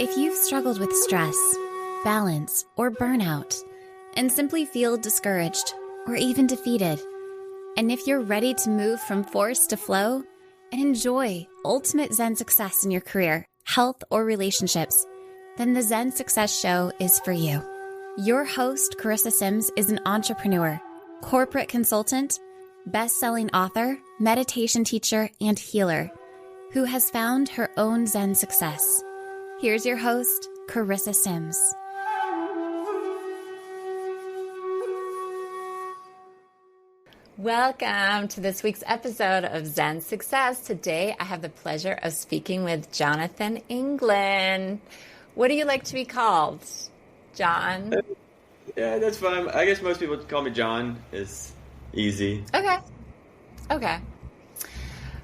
If you've struggled with stress, balance, or burnout, and simply feel discouraged or even defeated, and if you're ready to move from force to flow and enjoy ultimate Zen success in your career, health, or relationships, then the Zen Success Show is for you. Your host, Carissa Sims, is an entrepreneur, corporate consultant, best-selling author, meditation teacher, and healer who has found her own Zen success. Here's your host, Carissa Sims. Welcome to this week's episode of Zen Success. Today, I have the pleasure of speaking with Jonathan England. What do you like to be called, John? Yeah, that's fine. I guess most people call me John. It's easy. Okay.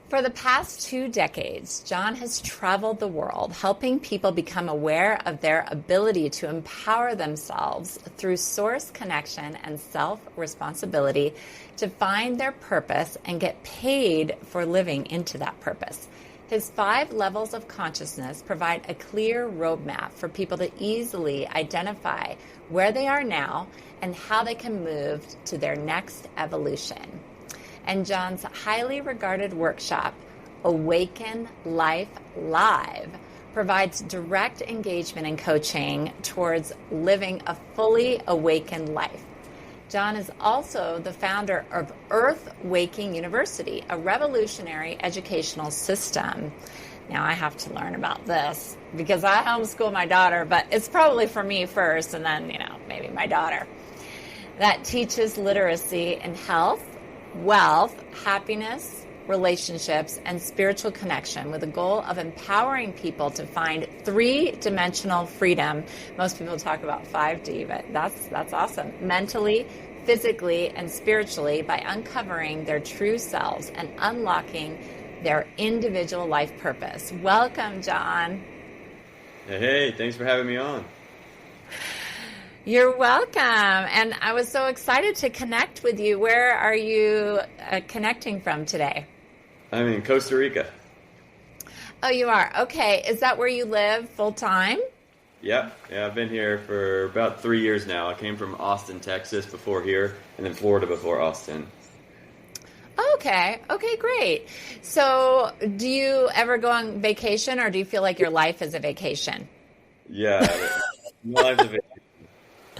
For the past 2 decades, John has traveled the world helping people become aware of their ability to empower themselves through source connection and self-responsibility to find their purpose and get paid for living into that purpose. His 5 levels of consciousness provide a clear roadmap for people to easily identify where they are now and how they can move to their next evolution. And John's highly regarded workshop, Awaken Life Live, provides direct engagement and coaching towards living a fully awakened life. John is also the founder of EarthWaking University, a revolutionary educational system. Now I have to learn about this because I homeschool my daughter, but it's probably for me first and then, maybe my daughter. That teaches literacy in health, wealth, happiness, relationships, and spiritual connection with the goal of empowering people to find 3-dimensional freedom. Most people talk about 5D, but that's awesome. Mentally, physically, and spiritually by uncovering their true selves and unlocking their individual life purpose. Welcome, John. Hey, thanks for having me on. You're welcome. And I was so excited to connect with you. Where are you connecting from today? I'm in Costa Rica. Oh, you are? Okay. Is that where you live full time? Yeah, I've been here for about 3 years now. I came from Austin, Texas before here, and then Florida before Austin. Okay, great. So do you ever go on vacation, or do you feel like your life is a vacation? Yeah, my life's a vacation.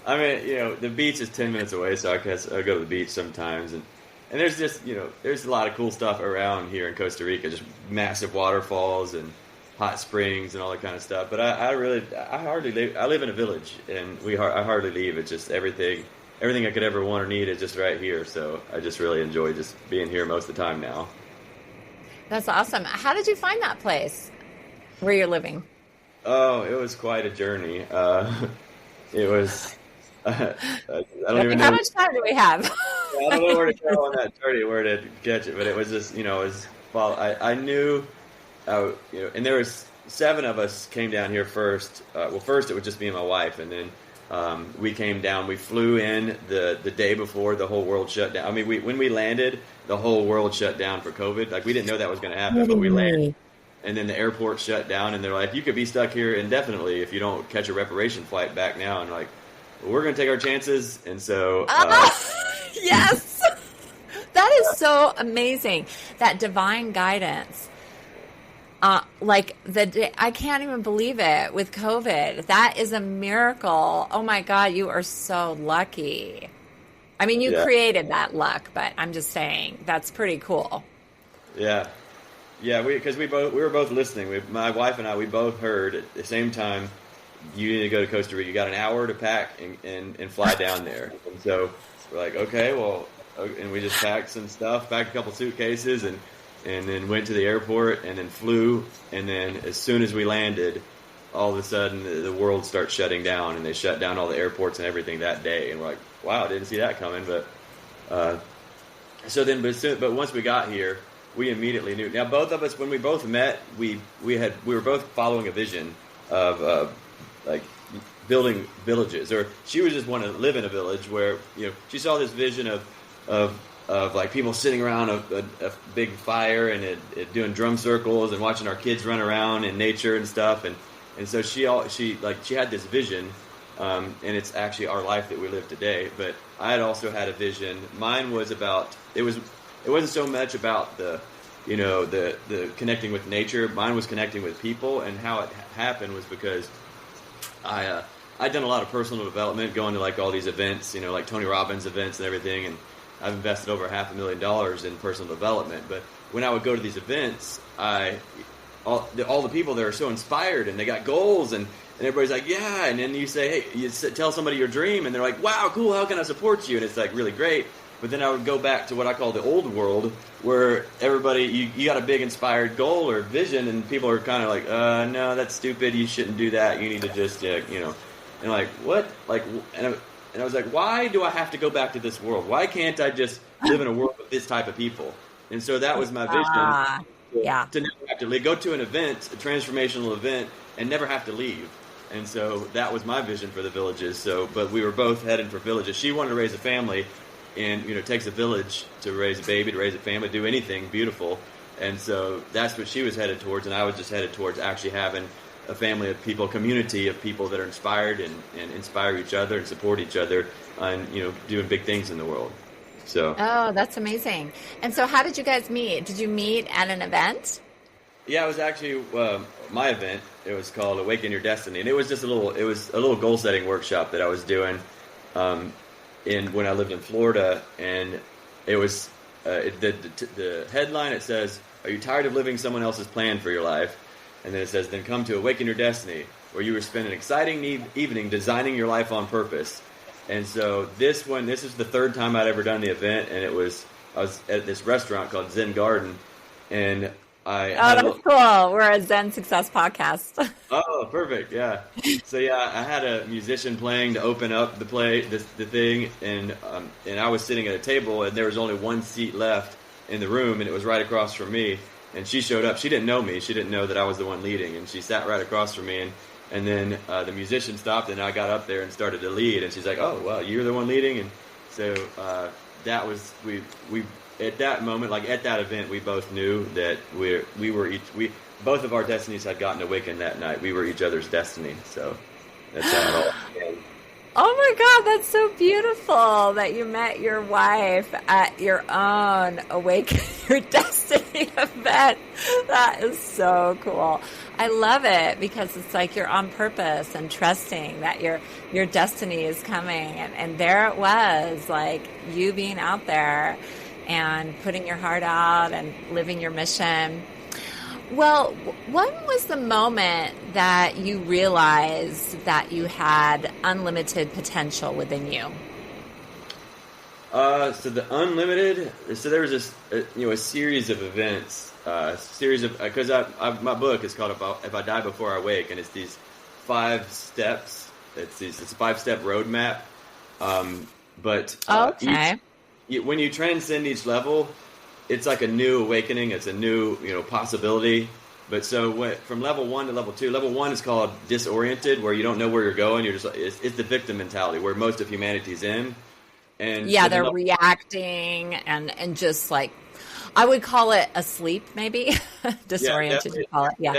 I mean, the beach is 10 minutes away, so I guess I go to the beach sometimes. And there's just, there's a lot of cool stuff around here in Costa Rica, just massive waterfalls and hot springs and all that kind of stuff. But I hardly live. I live in a village, and I hardly leave. It's just everything I could ever want or need is just right here. So I just really enjoy just being here most of the time now. That's awesome. How did you find that place where you're living? Oh, it was quite a journey. It was... I don't even know. How much time do we have? I don't know where to go on that journey, where to catch it, but it was just, I knew, and there was 7 of us came down here first. First it would just be my wife, and then we came down. We flew in the day before the whole world shut down. I mean, when we landed, the whole world shut down for COVID. Like, we didn't know that was going to happen, but we landed. And then the airport shut down, and they're like, you could be stuck here indefinitely if you don't catch a reparation flight back now. And like, we're going to take our chances. And so... yes! That is so amazing. That divine guidance. I can't even believe it with COVID. That is a miracle. Oh my God, you are so lucky. I mean, you created that luck, but I'm just saying, that's pretty cool. Yeah. Yeah, because we were both listening. My wife and I, we both heard at the same time, you need to go to Costa Rica. You got an hour to pack and fly down there. And so we're like, okay, well, and we just packed some stuff, packed a couple suitcases, and then went to the airport and then flew. And then as soon as we landed, all of a sudden the world starts shutting down, and they shut down all the airports and everything that day. And we're like, wow, didn't see that coming. But but once we got here, we immediately knew. Now, both of us, when we both met, we were both following a vision of like building villages, or she was just want to live in a village where she saw this vision of like people sitting around a big fire and doing drum circles and watching our kids run around in nature and stuff, and And so she had this vision, and it's actually our life that we live today. But I had also had a vision. Mine was about, it wasn't so much about the connecting with nature. Mine was connecting with people, and how it happened was because I'd done a lot of personal development, going to like all these events, like Tony Robbins events and everything, and I've invested over $500,000 in personal development. But when I would go to these events, all the people there are so inspired, and they got goals, and everybody's like, yeah. And then you say, hey, tell somebody your dream, and they're like, wow, cool, how can I support you? And it's like really great. But then I would go back to what I call the old world, where everybody, you got a big inspired goal or vision, and people are kind of like, no, that's stupid, you shouldn't do that, you need to just, and like, what? Like, and I was like, why do I have to go back to this world? Why can't I just live in a world with this type of people? And so that was my vision. To never have to leave, go to an event, a transformational event, and never have to leave. And so that was my vision for the villages. So, but we were both heading for villages. She wanted to raise a family, and it takes a village to raise a baby, to raise a family, do anything beautiful. And so that's what she was headed towards, and I was just headed towards actually having a family of people, a community of people that are inspired and inspire each other and support each other on doing big things in the world. So that's amazing. And so how did you guys meet? Did you meet at an event? Yeah, it was actually my event. It was called Awaken Your Destiny, and it was just a little goal setting workshop that I was doing when I lived in Florida. And it was the headline. It says, "Are you tired of living someone else's plan for your life?" And then it says, "Then come to Awaken Your Destiny, where you will spend an exciting evening designing your life on purpose." And so this is the third time I'd ever done the event, and I was at this restaurant called Zen Garden, and that's cool. We're a Zen Success podcast. Oh, perfect. Yeah. So I had a musician playing to open up the thing, and I was sitting at a table, and there was only one seat left in the room, and it was right across from me. And she showed up. She didn't know me. She didn't know that I was the one leading, and she sat right across from me. And then the musician stopped, and I got up there and started to lead. And she's like, "Oh, well, you're the one leading." And so that was we at that moment, like at that event, we both knew that both of our destinies had gotten awakened that night. We were each other's destiny. So that's how it all began. Oh my God, that's so beautiful that you met your wife at your own Awaken Your Destiny event. That is so cool. I love it because it's like you're on purpose and trusting that your destiny is coming. And there it was, like you being out there and putting your heart out and living your mission. Well, when was the moment that you realized that you had unlimited potential within you? So there was this, a series of events, because my book is called If I Die Before I Wake, and it's these 5 steps. It's a 5-step roadmap. When you transcend each level, it's like a new awakening. It's a new, possibility. But so from level 1 to level 2, level 1 is called disoriented, where you don't know where you're going. You're just it's the victim mentality where most of humanity's in. And they're reacting and just like, I would call it asleep, maybe. Disoriented, you call it. Yeah,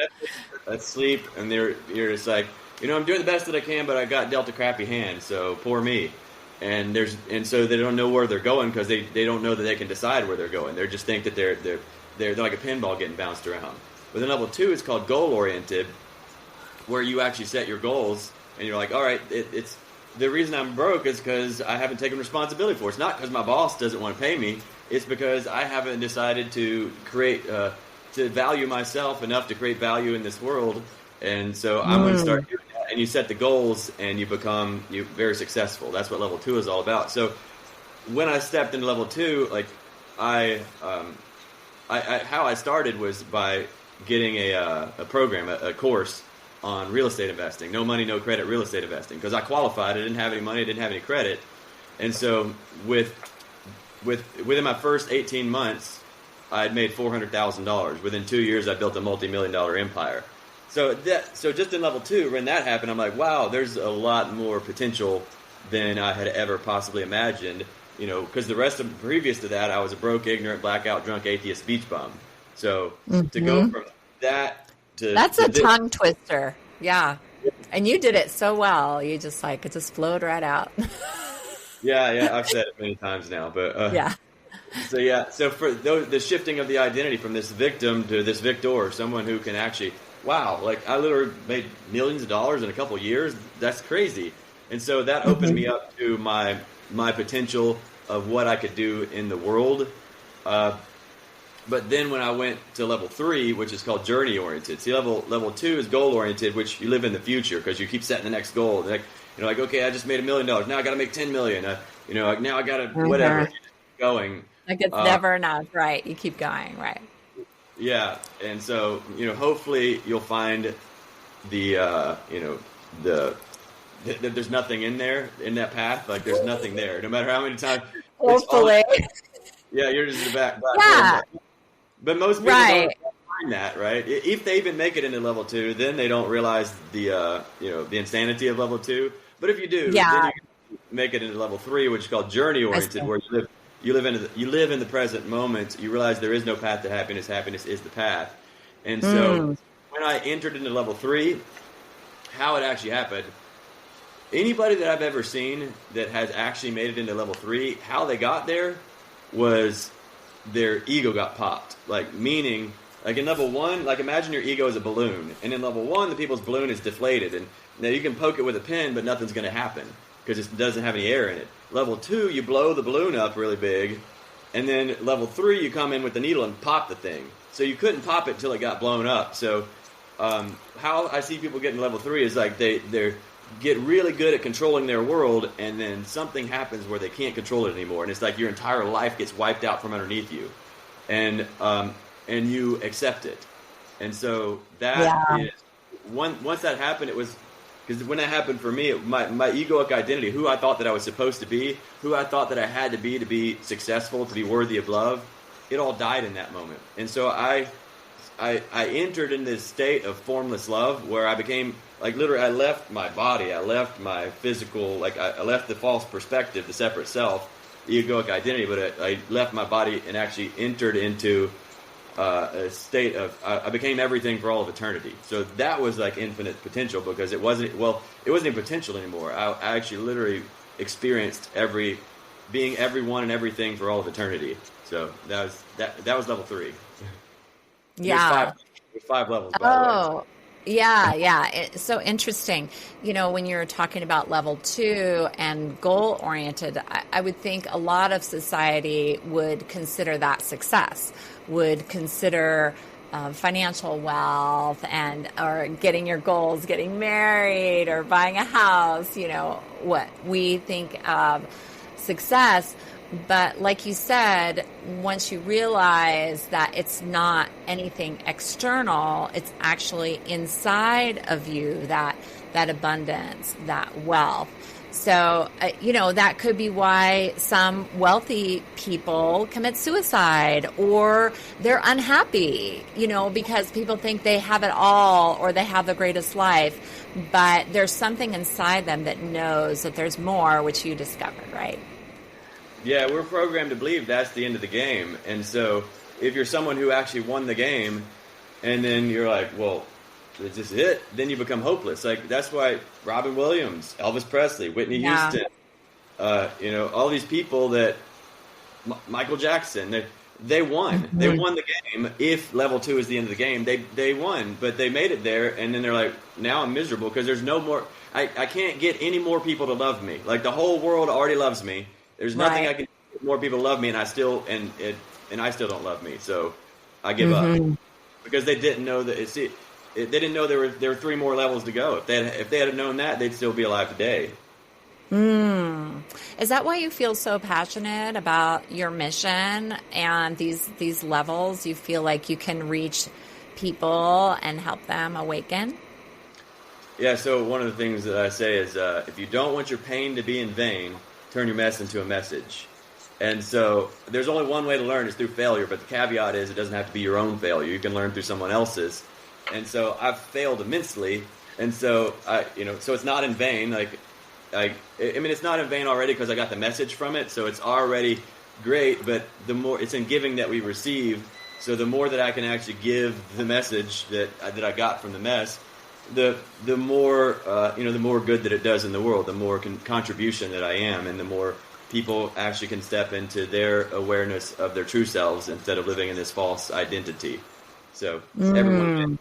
asleep, and you're just like, I'm doing the best that I can, but I got dealt a crappy hand, so poor me. And so they don't know where they're going because they don't know that they can decide where they're going. They just think that they're like a pinball getting bounced around. But then level 2 is called goal oriented, where you actually set your goals and you're like, all right, it's the reason I'm broke is because I haven't taken responsibility for it. It's not because my boss doesn't want to pay me. It's because I haven't decided to create to value myself enough to create value in this world. And so I'm going to start doing that. And you set the goals, and you become very successful. That's what level 2 is all about. So when I stepped into level 2, like how I started was by getting a program, a course on real estate investing. No money, no credit real estate investing. Because I qualified. I didn't have any money. I didn't have any credit. And so within my first 18 months, I had made $400,000. Within 2 years, I built a multi-million-dollar empire. So just in level 2, when that happened, I'm like, wow, there's a lot more potential than I had ever possibly imagined. Because previous to that, I was a broke, ignorant, blackout, drunk, atheist beach bum. So to go from that to that's a tongue twister. Yeah. And you did it so well. You just like, it just flowed right out. Yeah, I've said it many times now, but Yeah. so for the shifting of the identity from this victim to this victor, someone who can actually, wow, like I literally made millions of dollars in a couple of years. That's crazy. And so that opened me up to my potential of what I could do in the world. But then when I went to level 3, which is called journey oriented, see level 2 is goal oriented, which you live in the future because you keep setting the next goal. Like, like, okay, I just made $1 million. Now I got to make 10 million. Like now I got to whatever going. Like it's never enough, right? You keep going, right? Yeah, and so hopefully you'll find there's nothing in there in that path. Like there's nothing there, no matter how many times. Hopefully. Yeah, you're just in the back. Yeah. But most people don't find that, right? If they even make it into level 2, then they don't realize the insanity of level 2. But if you do, then you can make it into level 3, which is called journey oriented, where you live in the present moment. You realize there is no path to happiness. Happiness is the path. And so when I entered into level 3, how it actually happened, anybody that I've ever seen that has actually made it into level 3, how they got there was their ego got popped. Like, meaning, like in level 1, like imagine your ego is a balloon. And in level 1, the people's balloon is deflated. And now you can poke it with a pen, but nothing's going to happen because it doesn't have any air in it. Level 2, you blow the balloon up really big. And then level 3, you come in with the needle and pop the thing. So you couldn't pop it until it got blown up. So how I see people getting level 3 is like they're get really good at controlling their world, and then something happens where they can't control it anymore, and it's like your entire life gets wiped out from underneath you, and you accept it. And so that is once that happened, it was because when that happened for me, my egoic identity, who I thought that I was supposed to be, who I thought that I had to be successful, to be worthy of love, it all died in that moment. And so I entered in this state of formless love where I became, like, literally, I left my body, I left my physical, like, I left the false perspective, the separate self, the egoic identity, but I left my body and actually entered into a state of, I became everything for all of eternity. So that was, like, infinite potential, because it wasn't even potential anymore. I actually literally experienced being everyone and everything for all of eternity. So that was level 3. Yeah. There's 5 levels, by the way. Yeah. It's so interesting. When you're talking about level 2 and goal oriented, I would think a lot of society would consider that success, would consider financial wealth or getting your goals, getting married or buying a house, what we think of success. But like you said, once you realize that it's not anything external, it's actually inside of you, that abundance, that wealth. So, that could be why some wealthy people commit suicide, or they're unhappy, because people think they have it all or they have the greatest life. But there's something inside them that knows that there's more, which you discovered, right? Yeah, we're programmed to believe that's the end of the game. And so if you're someone who actually won the game, and then you're like, well, is this it? Then you become hopeless. Like, that's why Robin Williams, Elvis Presley, Whitney Houston, all these people that, Michael Jackson, they won. Mm-hmm. They won the game. If level 2 is the end of the game, they won. But they made it there, and then they're like, now I'm miserable because there's no more, I can't get any more people to love me. Like, the whole world already loves me. There's nothing I can do to get more people to love me, and I still don't love me. So I give up, because they didn't know that. They didn't know there were 3 more levels to go. If they had known that, they'd still be alive today. Is that why you feel so passionate about your mission and these levels? You feel like you can reach people and help them awaken? Yeah. So one of the things that I say is, if you don't want your pain to be in vain, turn your mess into a message. And so there's only one way to learn, is through failure, but the caveat is it doesn't have to be your own failure. You can learn through someone else's. And so I've failed immensely, and so so it's not in vain. It's not in vain already because I got the message from it, so it's already great. But the more it's in giving that we receive, so the more that I can actually give the message that I got from the mess, the more the more good that it does in the world, the more contribution that I am, and the more people actually can step into their awareness of their true selves instead of living in this false identity. So everyone.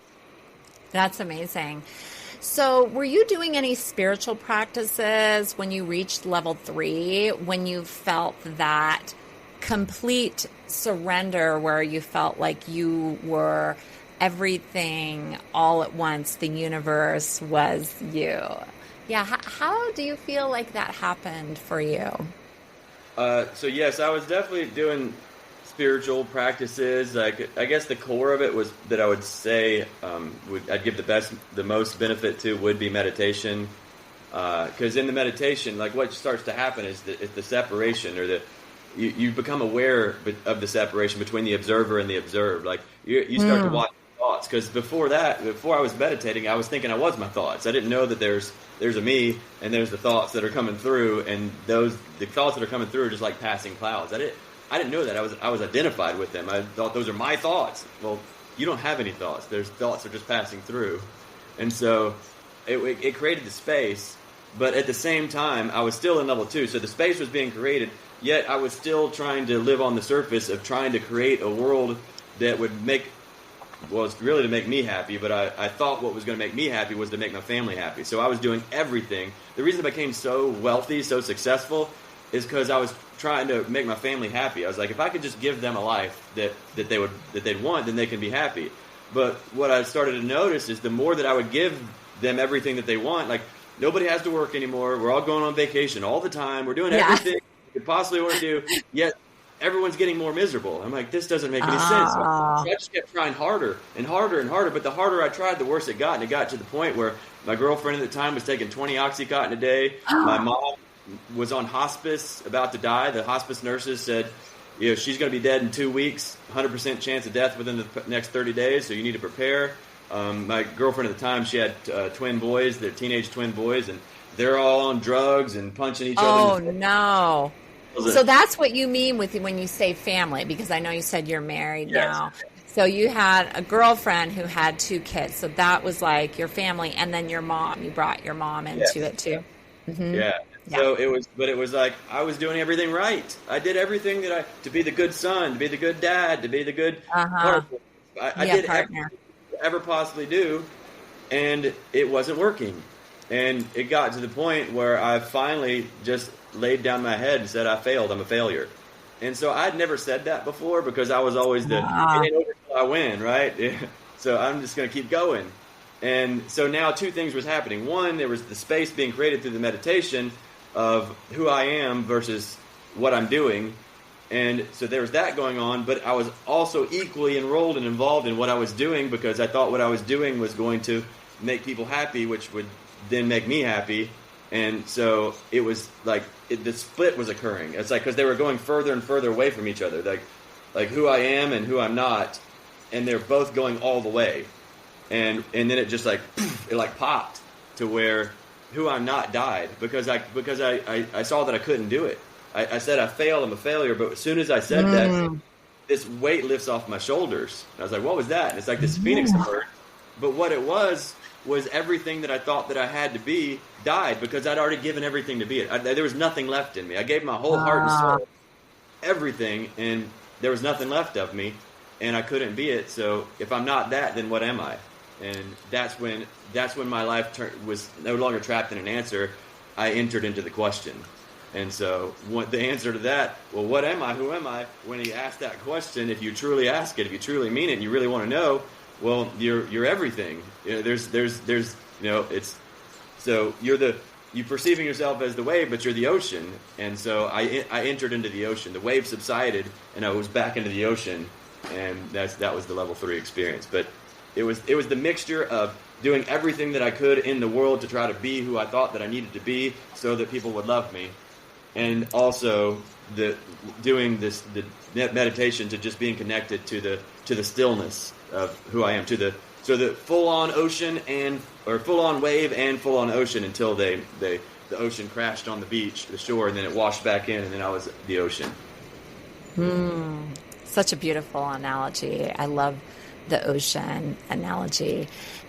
That's amazing. So, were you doing any spiritual practices when you reached level 3, when you felt that complete surrender where you felt like you were everything all at once, the universe was you? Yeah, how do you feel like that happened for you? So yes, I was definitely doing spiritual practices. Like, I guess the core of it was that I would say I'd give the most benefit to would be meditation, because in the meditation, like what starts to happen is the separation, or you become aware of the separation between the observer and the observed. Like you start to watch thoughts, because before I was meditating, I was thinking I was my thoughts. I didn't know that there's a me and there's the thoughts that are coming through, and the thoughts that are coming through are just like passing clouds. I didn't know that. I was identified with them. I thought those are my thoughts. Well, you don't have any thoughts. There's thoughts that are just passing through. And so it created the space, but at the same time, I was still in level 2. So the space was being created, yet I was still trying to live on the surface of trying to create a world that would it's really to make me happy, but I thought what was going to make me happy was to make my family happy. So I was doing everything. The reason I became so wealthy, so successful, is because I was trying to make my family happy. I was like, if I could just give them a life that they'd want, then they can be happy. But what I started to notice is the more that I would give them everything that they want, like nobody has to work anymore. We're all going on vacation all the time. We're doing everything we could possibly want to do, yet everyone's getting more miserable. I'm like, this doesn't make any sense. So I just kept trying harder and harder and harder. But the harder I tried, the worse it got. And it got to the point where my girlfriend at the time was taking 20 Oxycontin a day. My mom was on hospice, about to die. The hospice nurses said, she's going to be dead in 2 weeks, 100% chance of death within the next 30 days, so you need to prepare. My girlfriend at the time, she had twin boys. They're teenage twin boys, and they're all on drugs and punching each other. Oh, no. So that's what you mean when you say family, because I know you said you're married now. So you had a girlfriend who had 2 kids. So that was like your family, and then your mom. You brought your mom into it too. Mm-hmm. Yeah. So it was like I was doing everything right. I did everything to be the good son, to be the good dad, to be the good partner. I did everything I could ever possibly do, and it wasn't working. And it got to the point where I finally just laid down my head and said, I failed. I'm a failure. And so I'd never said that before, because I was always it ain't over till I win, right? So I'm just going to keep going. And so now 2 things was happening. One, there was the space being created through the meditation of who I am versus what I'm doing. And so there was that going on, but I was also equally enrolled and involved in what I was doing, because I thought what I was doing was going to make people happy, which would then make me happy. And so it was like the split was occurring. It's like because they were going further and further away from each other, like who I am and who I'm not, and they're both going all the way. And then it just like it like popped to where who I'm not died, because I saw that I couldn't do it. I said I failed, I'm a failure, but as soon as I said that, this weight lifts off my shoulders. And I was like, what was that? And it's like this phoenix emerged. But what it was everything that I thought that I had to be died, because I'd already given everything to be it. There was nothing left in me. I gave my whole heart and soul, everything, and there was nothing left of me, and I couldn't be it. So if I'm not that, then what am I? And that's when my life was no longer trapped in an answer. I entered into the question. And so the answer to that, well, what am I? Who am I? When he asked that question, if you truly ask it, if you truly mean it, and you really want to know, well, you're everything. There's it's so you perceiving yourself as the wave, but you're the ocean. And so I entered into the ocean. The wave subsided, and I was back into the ocean, and that was the level 3 experience. But it was the mixture of doing everything that I could in the world to try to be who I thought that I needed to be, so that people would love me, and also doing the meditation to just being connected to the stillness of who I am, so the full on ocean or full on wave and full on ocean, until the ocean crashed on the shore, and then it washed back in, and then I was the ocean. Such a beautiful analogy. I love the ocean analogy.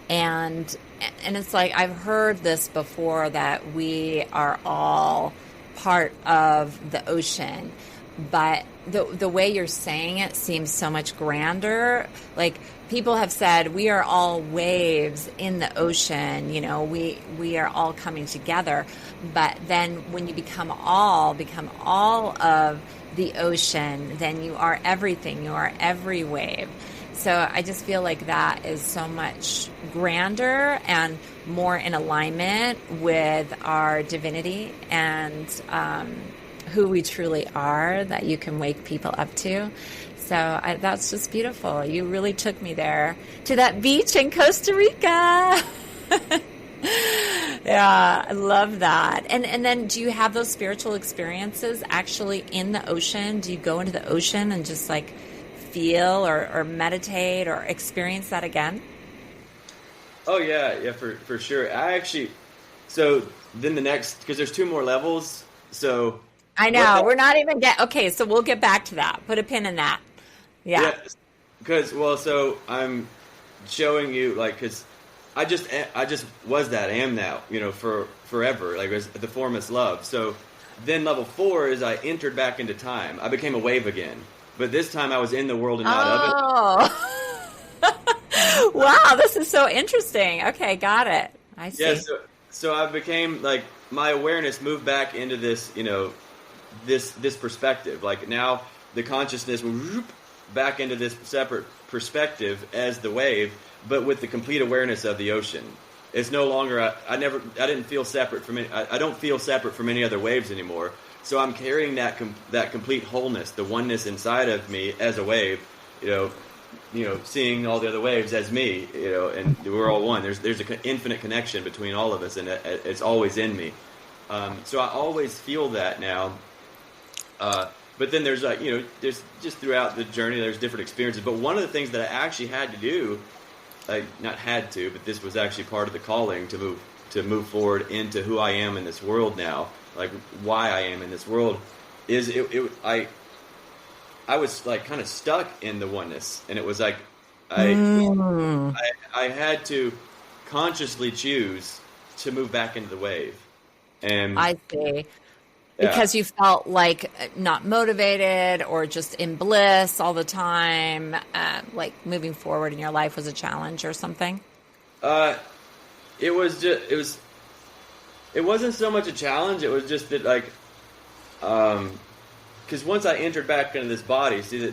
And it's like, I've heard this before, that we are all part of the ocean, but the way you're saying it seems so much grander. Like, people have said we are all waves in the ocean, we are all coming together. But then when you become all of the ocean, then you are everything, you are every wave. So I just feel like that is so much grander and more in alignment with our divinity and who we truly are, that you can wake people up to. So that's just beautiful. You really took me there to that beach in Costa Rica. Yeah, I love that. And then do you have those spiritual experiences actually in the ocean? Do you go into the ocean and just like feel or meditate or experience that again? Oh yeah, for sure. So then the next, because there's 2 more levels. So I know we're not even okay. So we'll get back to that. Put a pin in that. Yeah. Because so I'm showing you, like, because I just was that, am now, for forever, like, it was the formless love. So then level 4 is I entered back into time. I became a wave again, but this time I was in the world and not of it. Wow, this is so interesting. Okay, got it. I see. Yeah, so I became, like, my awareness moved back into this, this perspective. Like, now the consciousness went back into this separate perspective as the wave, but with the complete awareness of the ocean. It's no longer, I didn't feel separate from I don't feel separate from any other waves anymore. So I'm carrying that complete wholeness, the oneness inside of me as a wave, seeing all the other waves as me, and we're all one. There's an infinite connection between all of us, and it's always in me. So I always feel that now. But then there's there's just throughout the journey, there's different experiences. But one of the things that I actually had to do, like, not had to, but this was actually part of the calling to move forward into who I am in this world now, like why I am in this world, is I was like kind of stuck in the oneness, and it was like I had to consciously choose to move back into the wave. And I see. Because you felt like not motivated or just in bliss all the time, like moving forward in your life was a challenge or something? It wasn't so much a challenge. It was just that, like, because once I entered back into this body, see,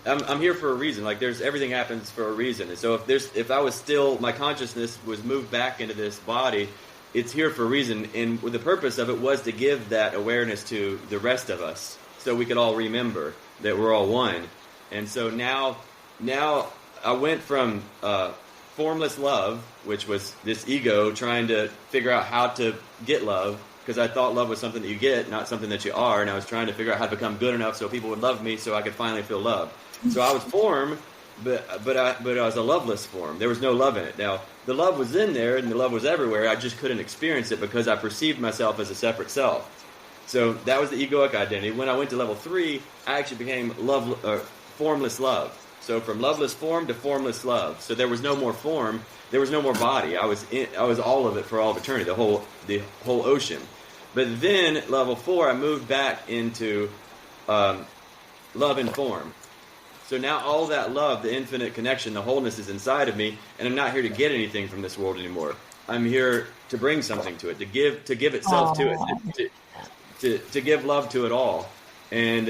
I'm here for a reason. Like, everything happens for a reason. And so if I was still, my consciousness was moved back into this body, it's here for a reason, and the purpose of it was to give that awareness to the rest of us, so we could all remember that we're all one. And so now I went from formless love, which was this ego trying to figure out how to get love, because I thought love was something that you get, not something that you are, and I was trying to figure out how to become good enough so people would love me, so I could finally feel love. So I was form, but I was a loveless form. There was no love in it. Now, the love was in there, and the love was everywhere. I just couldn't experience it because I perceived myself as a separate self. So that was the egoic identity. When I went to level 3, I actually became formless love. So from loveless form to formless love. So there was no more form. There was no more body. I was all of it for all of eternity, the whole ocean. But then level 4, I moved back into love and form. So now all that love, the infinite connection, the wholeness is inside of me, and I'm not here to get anything from this world anymore. I'm here to bring something to it, to give itself to it, to give love to it all. And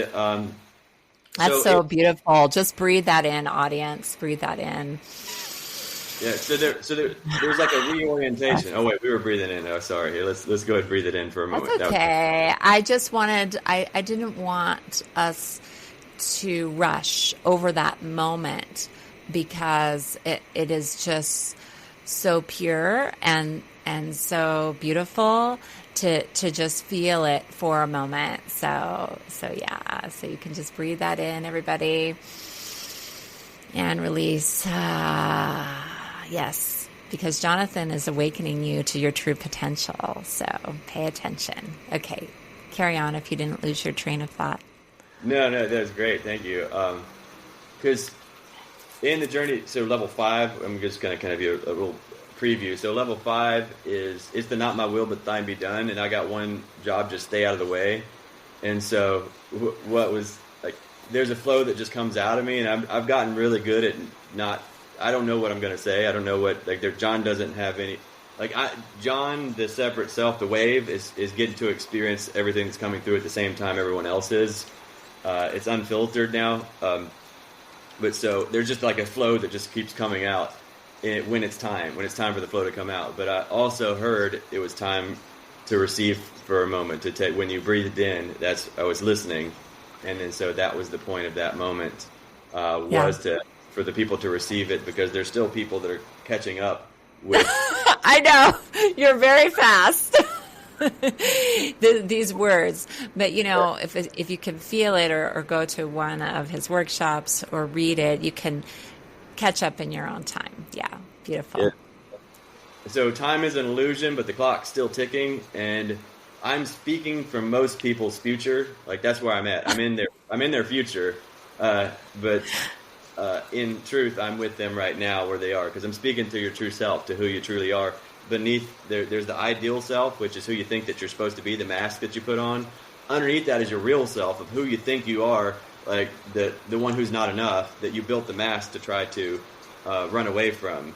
that's so beautiful. Just breathe that in, audience. Breathe that in. Yeah. So there's like a reorientation. Oh wait, we were breathing in. Oh, sorry. Here, let's go ahead and breathe it in for a moment. That's okay. I didn't want us to rush over that moment, because it is just so pure and so beautiful to just feel it for a moment. So yeah, so you can just breathe that in, everybody, and release. Yes, because Jonathan is awakening you to your true potential. So pay attention. Okay, carry on if you didn't lose your train of thought. No, that's great. Thank you. Because in the journey, so level 5, I'm just going to kind of give you a little preview. So level 5 is, it's the not my will but thine be done, and I got one job, just stay out of the way. And so what was like, there's a flow that just comes out of me, and I've gotten really good at not, I don't know what I'm going to say. I don't know what, like John doesn't have any, John, the separate self, the wave, is getting to experience everything that's coming through at the same time everyone else is. It's unfiltered now. But so there's just like a flow that just keeps coming out when it's time for the flow to come out. But I also heard it was time to receive for a moment, to take, when you breathed in, I was listening. And then so that was the point of that moment, for the people to receive it, because there's still people that are catching up with. I know, you're very fast. These words, but if you can feel it or go to one of his workshops or read it, you can catch up in your own time. Yeah, beautiful. Yeah. So time is an illusion, but the clock's still ticking, and I'm speaking from most people's future. Like, that's where I'm at. I'm in their future, but in truth, I'm with them right now where they are, because I'm speaking to your true self, to who you truly are. Beneath there's the ideal self, which is who you think that you're supposed to be, the mask that you put on. Underneath that is your real self, of who you think you are, like the one who's not enough, that you built the mask to try to run away from.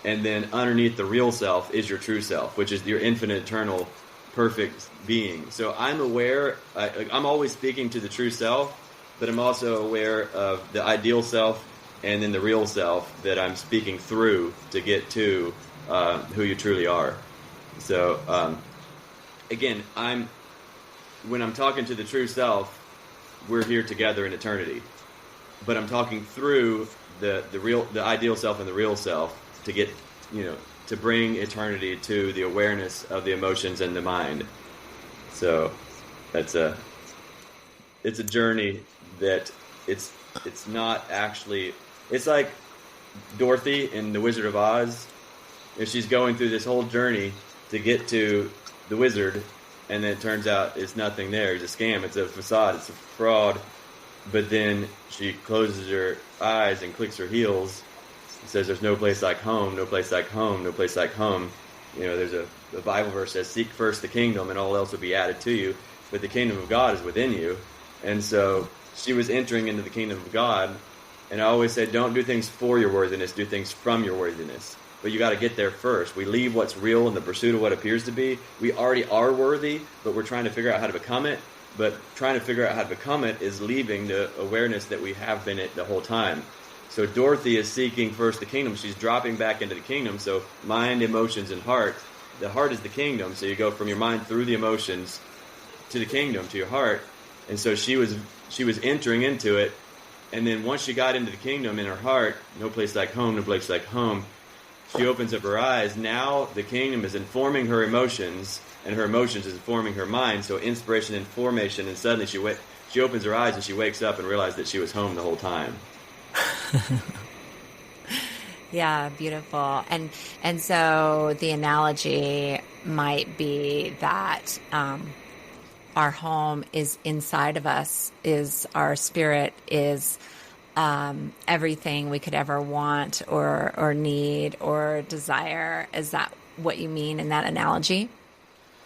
And then underneath the real self is your true self, which is your infinite, eternal, perfect being. So I'm aware, I'm always speaking to the true self, but I'm also aware of the ideal self and then the real self that I'm speaking through to get to who you truly are. So again, when I'm talking to the true self, we're here together in eternity. But I'm talking through the ideal self and the real self to get, to bring eternity to the awareness of the emotions and the mind. So it's a journey that it's not actually, it's like Dorothy in The Wizard of Oz. She's going through this whole journey to get to the wizard, and then it turns out it's nothing there. It's a scam. It's a facade. It's a fraud. But then she closes her eyes and clicks her heels and says, there's no place like home, no place like home, no place like home. There's a Bible verse that says, seek first the kingdom and all else will be added to you. But the kingdom of God is within you. And so she was entering into the kingdom of God. And I always say, don't do things for your worthiness, do things from your worthiness. But you got to get there first. We leave what's real in the pursuit of what appears to be. We already are worthy, but we're trying to figure out how to become it. But trying to figure out how to become it is leaving the awareness that we have been it the whole time. So Dorothy is seeking first the kingdom. She's dropping back into the kingdom. So mind, emotions, and heart. The heart is the kingdom. So you go from your mind through the emotions to the kingdom, to your heart. And so she was entering into it. And then once she got into the kingdom in her heart, no place like home, no place like home, she opens up her eyes. Now the kingdom is informing her emotions, and her emotions is informing her mind. So inspiration and formation, and suddenly she opens her eyes and she wakes up and realizes that she was home the whole time. Yeah, beautiful. And so the analogy might be that our home is inside of us, is our spirit, is everything we could ever want or need or desire. Is that what you mean in that analogy?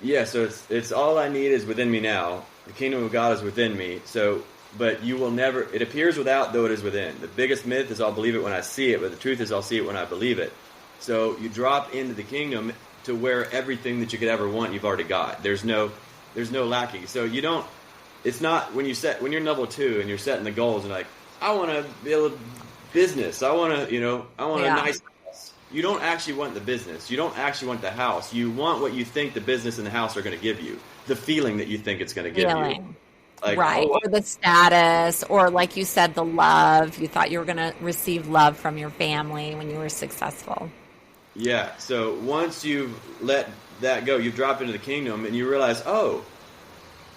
Yeah, so it's all I need is within me now. The kingdom of God is within me. So, but you will never, it appears without, though it is within. The biggest myth is I'll believe it when I see it, but the truth is I'll see it when I believe it. So you drop into the kingdom to where everything that you could ever want, you've already got. There's no lacking. So you don't, it's not, when you're level 2 and you're setting the goals and like, I want to build a business. I want to, a nice house. You don't actually want the business. You don't actually want the house. You want what you think the business and the house are going to give you. The feeling that you think it's going to give you. Like, right. Or the status, or like you said, the love. You thought you were going to receive love from your family when you were successful. Yeah. So once you've let that go, you drop into the kingdom and you realize, oh,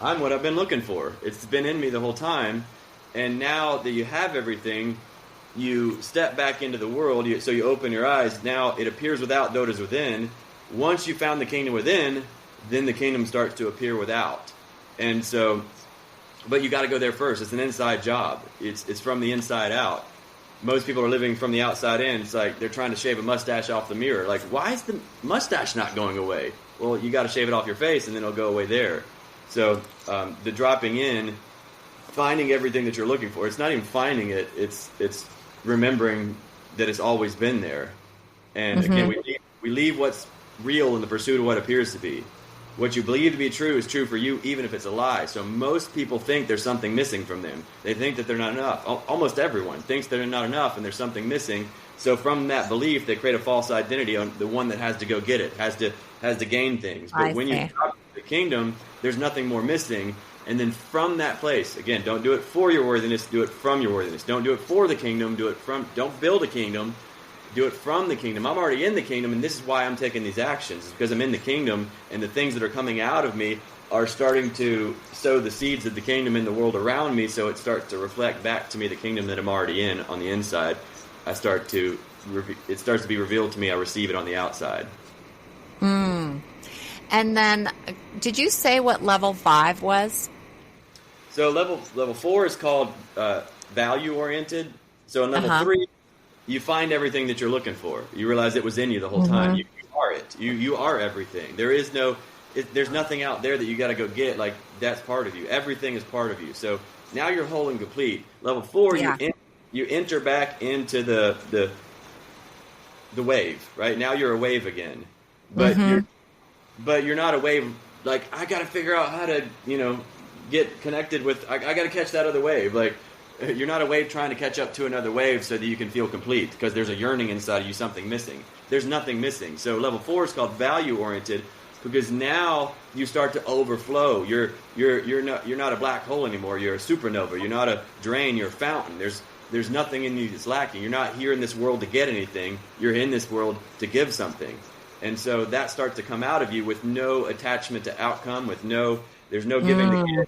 I'm what I've been looking for. It's been in me the whole time. And now that you have everything, you step back into the world. So you open your eyes. Now it appears without, though it is within. Once you found the kingdom within, then the kingdom starts to appear without. And so, but you got to go there first. It's an inside job. It's from the inside out. most people are living from the outside in. It's like they're trying to shave a mustache off the mirror. Like, why is the mustache not going away? Well, you got to shave it off your face, and then it'll go away there. So the dropping in, finding everything that you're looking for. It's not even finding it. It's remembering that it's always been there. And again, we leave what's real in the pursuit of what appears to be. What you believe to be true is true for you, even if it's a lie. So most people think there's something missing from them. They think that they're not enough. Almost everyone thinks they're not enough and there's something missing. So from that belief, they create a false identity on the one that has to go get it, has to gain things. But when you drop the kingdom, there's nothing more missing. And then from that place, again, don't do it for your worthiness, do it from your worthiness. Don't do it for the kingdom, don't build a kingdom. Do it from the kingdom. I'm already in the kingdom, and this is why I'm taking these actions. It's because I'm in the kingdom, and the things that are coming out of me are starting to sow the seeds of the kingdom in the world around me, so it starts to reflect back to me the kingdom that I'm already in on the inside. It starts to be revealed to me. I receive it on the outside. And then, did you say what level 5 was? So level 4 is called value-oriented. So in level 3, you find everything that you're looking for. You realize it was in you the whole time. You are it. You are everything. There's nothing out there that you got to go get. Like, that's part of you. Everything is part of you. So now you're whole and complete. Level 4, you enter back into the wave. Right now you're a wave again, but you're not a wave. Like, I got to figure out how to get connected with. I got to catch that other wave. Like, you're not a wave trying to catch up to another wave so that you can feel complete, because there's a yearning inside of you, something missing. There's nothing missing. So level 4 is called value-oriented, because now you start to overflow. You're not a black hole anymore. You're a supernova. You're not a drain. You're a fountain. There's nothing in you that's lacking. You're not here in this world to get anything. You're in this world to give something. And so that starts to come out of you with no attachment to outcome. There's no giving to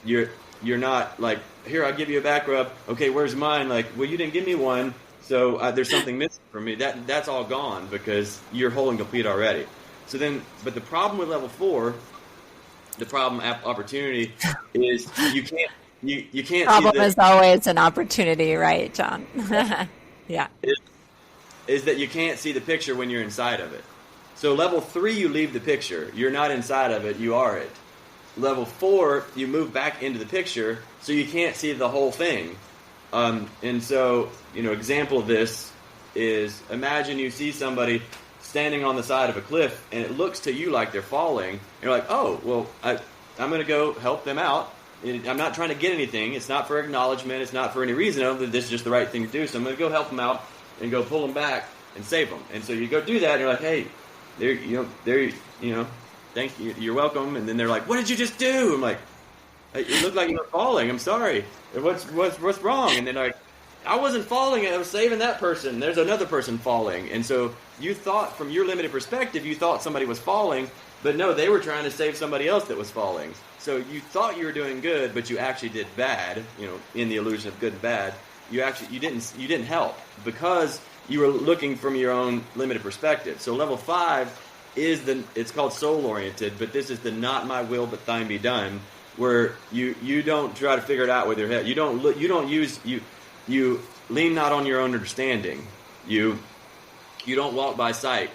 get. You're not like, here, I'll give you a back rub. Okay, where's mine? Like, well, you didn't give me one, so there's something missing from me. That's all gone because you're whole and complete already. So then, but the problem with level 4, the problem opportunity is you can't. Problem is always an opportunity, right, John? Yeah. Is that you can't see the picture when you're inside of it. So level 3, you leave the picture. You're not inside of it. You are it. Level 4, you move back into the picture, so you can't see the whole thing. And so, example of this is, imagine you see somebody standing on the side of a cliff, and it looks to you like they're falling. And you're like, oh, well, I'm going to go help them out. I'm not trying to get anything. It's not for acknowledgement. It's not for any reason other than this is just the right thing to do. So I'm going to go help them out and go pull them back and save them. And so you go do that, and you're like, hey, thank you, you're welcome. And then they're like, what did you just do? I'm like, it looked like you were falling. I'm sorry. What's wrong? And then like, I wasn't falling. I was saving that person. There's another person falling. And so you thought, from your limited perspective, you thought somebody was falling, but no, they were trying to save somebody else that was falling. So you thought you were doing good, but you actually did bad. In the illusion of good and bad, you didn't help because you were looking from your own limited perspective. So level 5 is it's called soul oriented, but this is the not my will but thine be done, where you don't try to figure it out with your head. You lean not on your own understanding. You don't walk by sight.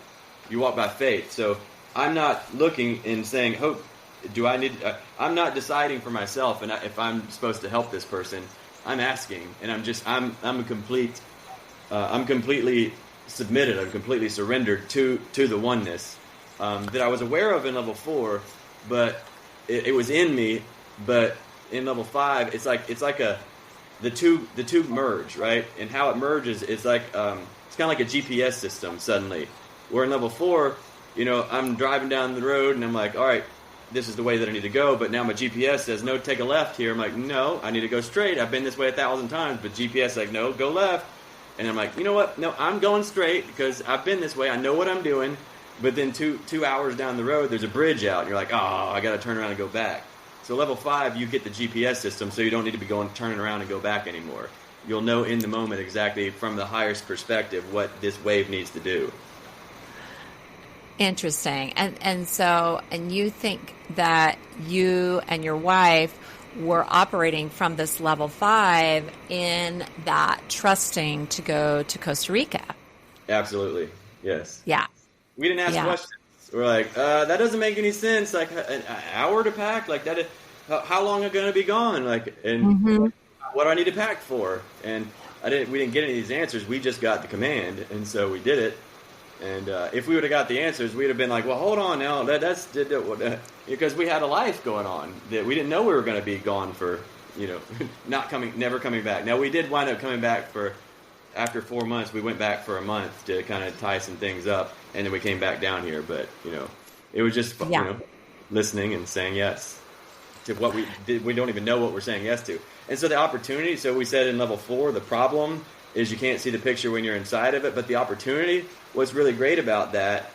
You walk by faith. So I'm not looking and saying, I'm not deciding for myself, and if I'm supposed to help this person. I'm asking, and I'm completely submitted. I'm completely surrendered to the oneness that I was aware of in level 4, but it was in me. But in level 5, it's like the two merge, right? And how it merges, it's like it's kind of like a GPS system suddenly. Where in level 4, I'm driving down the road and I'm like, all right, this is the way that I need to go. But now my GPS says, no, take a left here. I'm like, no, I need to go straight. I've been this way 1,000 times, but GPS is like, no, go left. And I'm like, you know what? No, I'm going straight because I've been this way. I know what I'm doing. But then two hours down the road, there's a bridge out. And you're like, oh, I got to turn around and go back. So level 5, you get the GPS system, so you don't need to be turning around and go back anymore. You'll know in the moment exactly from the highest perspective what this wave needs to do. Interesting. And you think that you and your wife were operating from this level 5 in that trusting to go to Costa Rica. Absolutely. Yes. Yeah. We didn't ask questions. We're like, that doesn't make any sense. Like an hour to pack? Like that? How long are going to be gone? Like, and what do I need to pack for? And we didn't get any of these answers. We just got the command. And so we did it. And if we would have got the answers, we'd have been like, well, hold on now. Because we had a life going on that we didn't know we were going to be gone for, never coming back. Now, we did wind up coming back after 4 months. We went back for a month to kind of tie some things up, and then we came back down here. But, it was just, listening and saying yes to what we did. We don't even know what we're saying yes to. And so the opportunity, so we said in level 4, the problem is you can't see the picture when you're inside of it, but the opportunity, what's really great about that,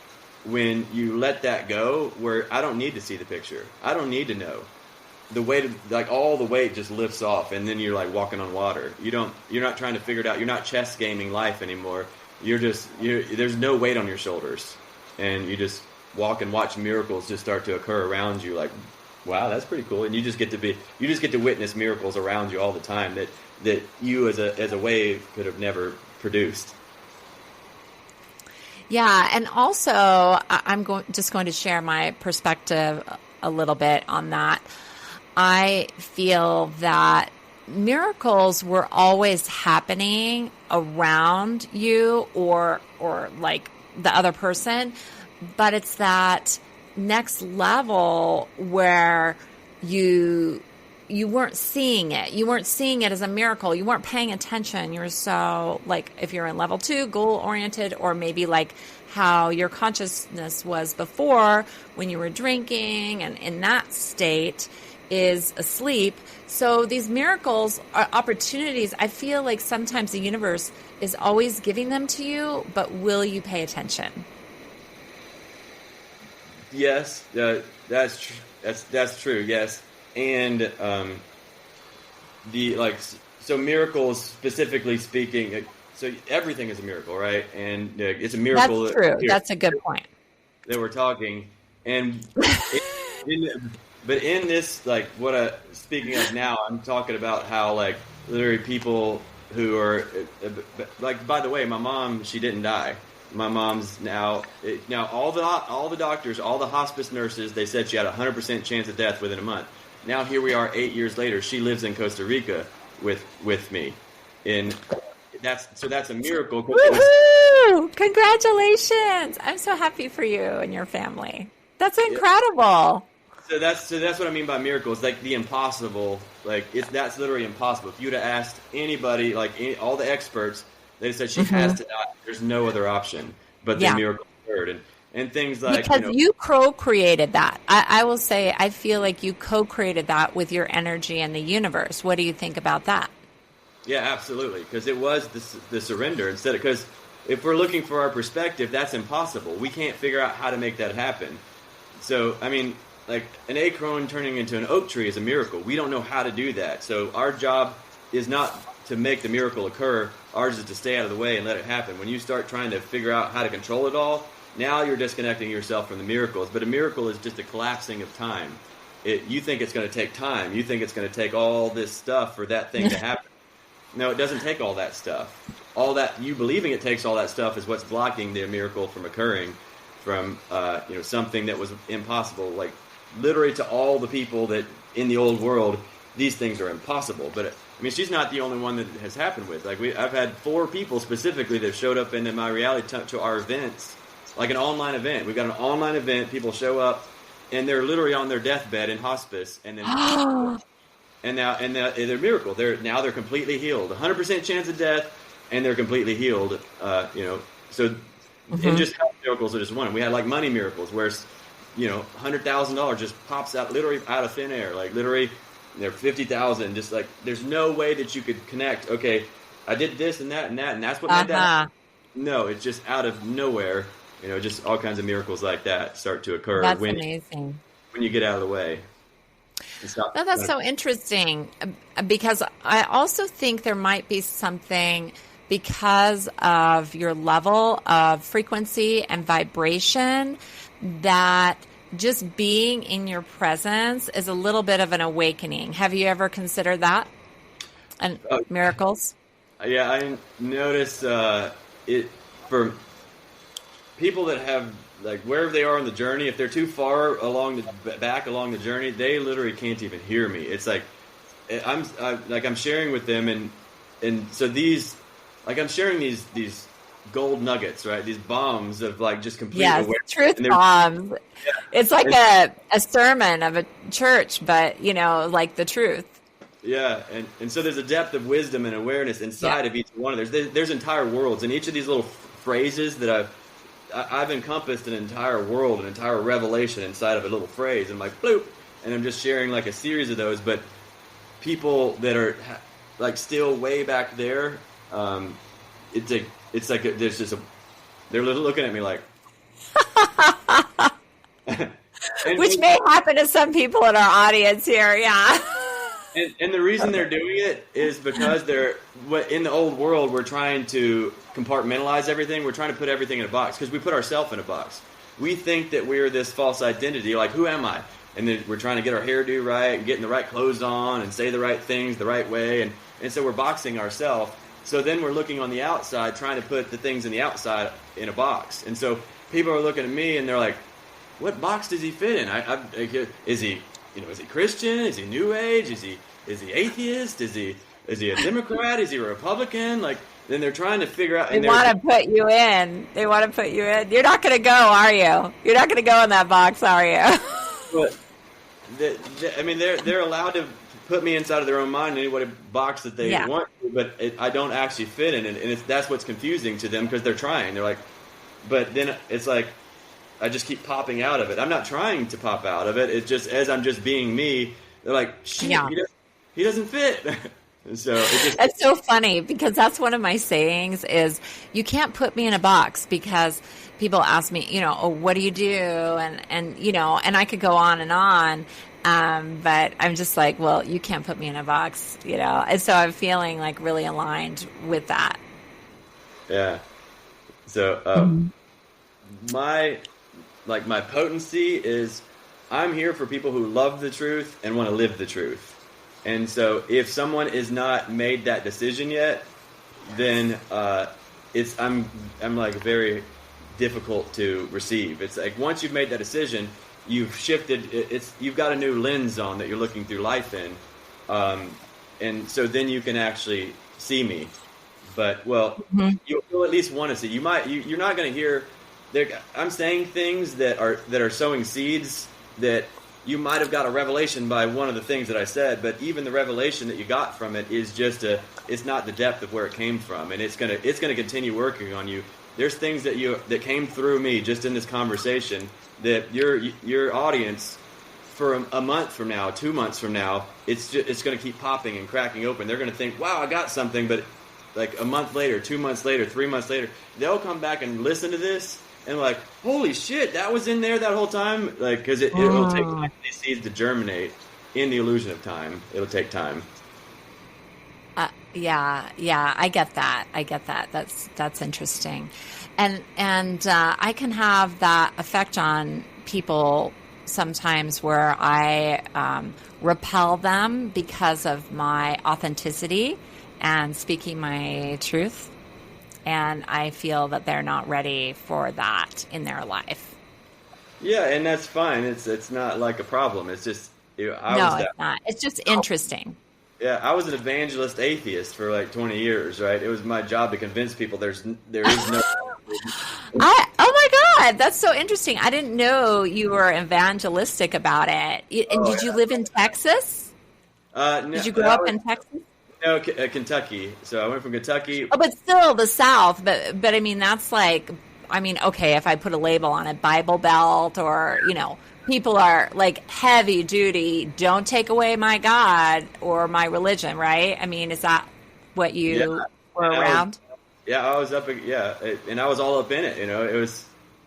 when you let that go, where I don't need to see the picture. I don't need to know. The weight, all the weight just lifts off, and then you're like walking on water. You're not trying to figure it out. You're not chess gaming life anymore. There's no weight on your shoulders, and you just walk and watch miracles just start to occur around you. Like, wow, that's pretty cool. And you just get to witness miracles around you all the time that you as a wave could have never produced. Yeah, and also I'm going to share my perspective a little bit on that. I feel that miracles were always happening around you or like the other person, but it's that next level where you weren't seeing it. You weren't seeing it as a miracle. You weren't paying attention. You were so, like, if you're in level 2, goal-oriented, or maybe like how your consciousness was before when you were drinking and in that state is asleep. So these miracles are opportunities. I feel like sometimes the universe is always giving them to you, but will you pay attention? Yes, that's true. Yes. And so miracles, specifically speaking, so everything is a miracle, right? And it's a miracle. That's true. That's a good point. That we're talking, and but in this, like speaking of now, I'm talking about how like literally people who are like. By the way, my mom, she didn't die. My mom's now all the doctors, all the hospice nurses, they said she had a 100% chance of death within a month. Now here we are 8 years later. She lives in Costa Rica with me. That's a miracle. Woohoo! Congratulations! I'm so happy for you and your family. That's incredible. So that's what I mean by miracles. Like the impossible. Like that's literally impossible. If you'd have asked anybody, all the experts, they said she has to die. There's no other option. But the miracle occurred. And things like... Because you co-created that. I will say, I feel like you co-created that with your energy and the universe. What do you think about that? Yeah, absolutely. Because it was the surrender. Because if we're looking for our perspective, that's impossible. We can't figure out how to make that happen. So, I mean, like an acorn turning into an oak tree is a miracle. We don't know how to do that. So our job is not to make the miracle occur. Ours is to stay out of the way and let it happen. When you start trying to figure out how to control it all, now you're disconnecting yourself from the miracles. But a miracle is just a collapsing of time. You think it's going to take time. You think it's going to take all this stuff for that thing to happen. No, it doesn't take all that stuff. All that you believing it takes all that stuff is what's blocking the miracle from occurring, from something that was impossible. Like literally to all the people that in the old world, these things are impossible. But I mean, she's not the only one that has happened with. Like I've had 4 people specifically that have showed up into my reality to our events. Like an online event. We've got an online event. People show up, and they're literally on their deathbed in hospice, and then and they're a miracle. They're completely healed. 100% chance of death, and they're completely healed. So and just health miracles are just one. We had like money miracles, where $100,000 just pops out literally out of thin air. Like literally, they're 50,000. Just like there's no way that you could connect. Okay, I did this and that, and that's what made that. No, it's just out of nowhere. Just all kinds of miracles like that start to occur. That's amazing. When you get out of the way. That's so interesting, because I also think there might be something because of your level of frequency and vibration that just being in your presence is a little bit of an awakening. Have you ever considered that? And miracles? Yeah, I notice it for people that have, like, wherever they are on the journey, if they're too far along the journey, they literally can't even hear me. It's like I'm sharing with them, and so I'm sharing these gold nuggets, right? These bombs of like just complete awareness. Truth bombs. Yeah. It's like a sermon of a church, but like the truth. Yeah, and so there's a depth of wisdom and awareness inside of each one of there's entire worlds, and each of these little phrases that I've encompassed an entire world, an entire revelation inside of a little phrase, and like bloop, and I'm just sharing like a series of those. But people that are like still way back there, it's like there's just they're looking at me like, which may happen to some people in our audience here, yeah. And the reason they're doing it is because in the old world, we're trying to compartmentalize everything. We're trying to put everything in a box because we put ourselves in a box. We think that we're this false identity, like, who am I? And then we're trying to get our hairdo right and getting the right clothes on and say the right things the right way. And so we're boxing ourselves. So then we're looking on the outside, trying to put the things in the outside in a box. And so people are looking at me and they're like, what box does he fit in? Is he Christian? Is he New Age? Is he atheist? Is he a Democrat? Is he a Republican? Like, then they're trying to figure out. They want to put you in. You're not going to go, are you? You're not going to go in that box, are you? But they're allowed to put me inside of their own mind in any box that they want to, but I don't actually fit in, and that's what's confusing to them because they're trying. They're like, but then it's like, I just keep popping out of it. I'm not trying to pop out of it. It's just as I'm just being me. They're like, shit, he doesn't fit. So it's so funny because that's one of my sayings is you can't put me in a box because people ask me, what do you do? And I could go on and on. But I'm just like, well, you can't put me in a box, And so I'm feeling like really aligned with that. Yeah. So my potency is I'm here for people who love the truth and want to live the truth. And so if someone is not made that decision yet, then I'm like very difficult to receive. It's like once you've made that decision, you've shifted. You've got a new lens on that you're looking through life in, and so then you can actually see me. But you'll at least want to see. You're not going to hear. I'm saying things that are sowing seeds that you might have got a revelation by one of the things that I said, but even the revelation that you got from it is just it's not the depth of where it came from, and it's gonna continue working on you. There's things that came through me just in this conversation that your audience for a month from now, 2 months from now, it's going to keep popping and cracking open. They're going to think, wow, I got something, but like a month later, 2 months later, 3 months later, they'll come back and listen to this and like, holy shit, that was in there that whole time. Like, because it'll take time for these seeds to germinate in the illusion of time. It'll take time. Yeah, I get that. That's interesting, and I can have that effect on people sometimes where I repel them because of my authenticity and speaking my truth, and I feel that they're not ready for that in their life. Yeah, and that's fine. It's not like a problem. It's just it's not. It's just interesting. Yeah, I was an evangelist atheist for like 20 years, right? It was my job to convince people there is no... Oh my God, that's so interesting. I didn't know you were evangelistic about it. And did you live in Texas? No, did you grow up in Texas? No, Kentucky. So I went from Kentucky. Oh, but still the South. But I mean, that's like, okay, if I put a label on it, Bible Belt or, people are like heavy duty, don't take away my God or my religion, right? I mean, is that what you were around? I was up, and I was all up in it, It was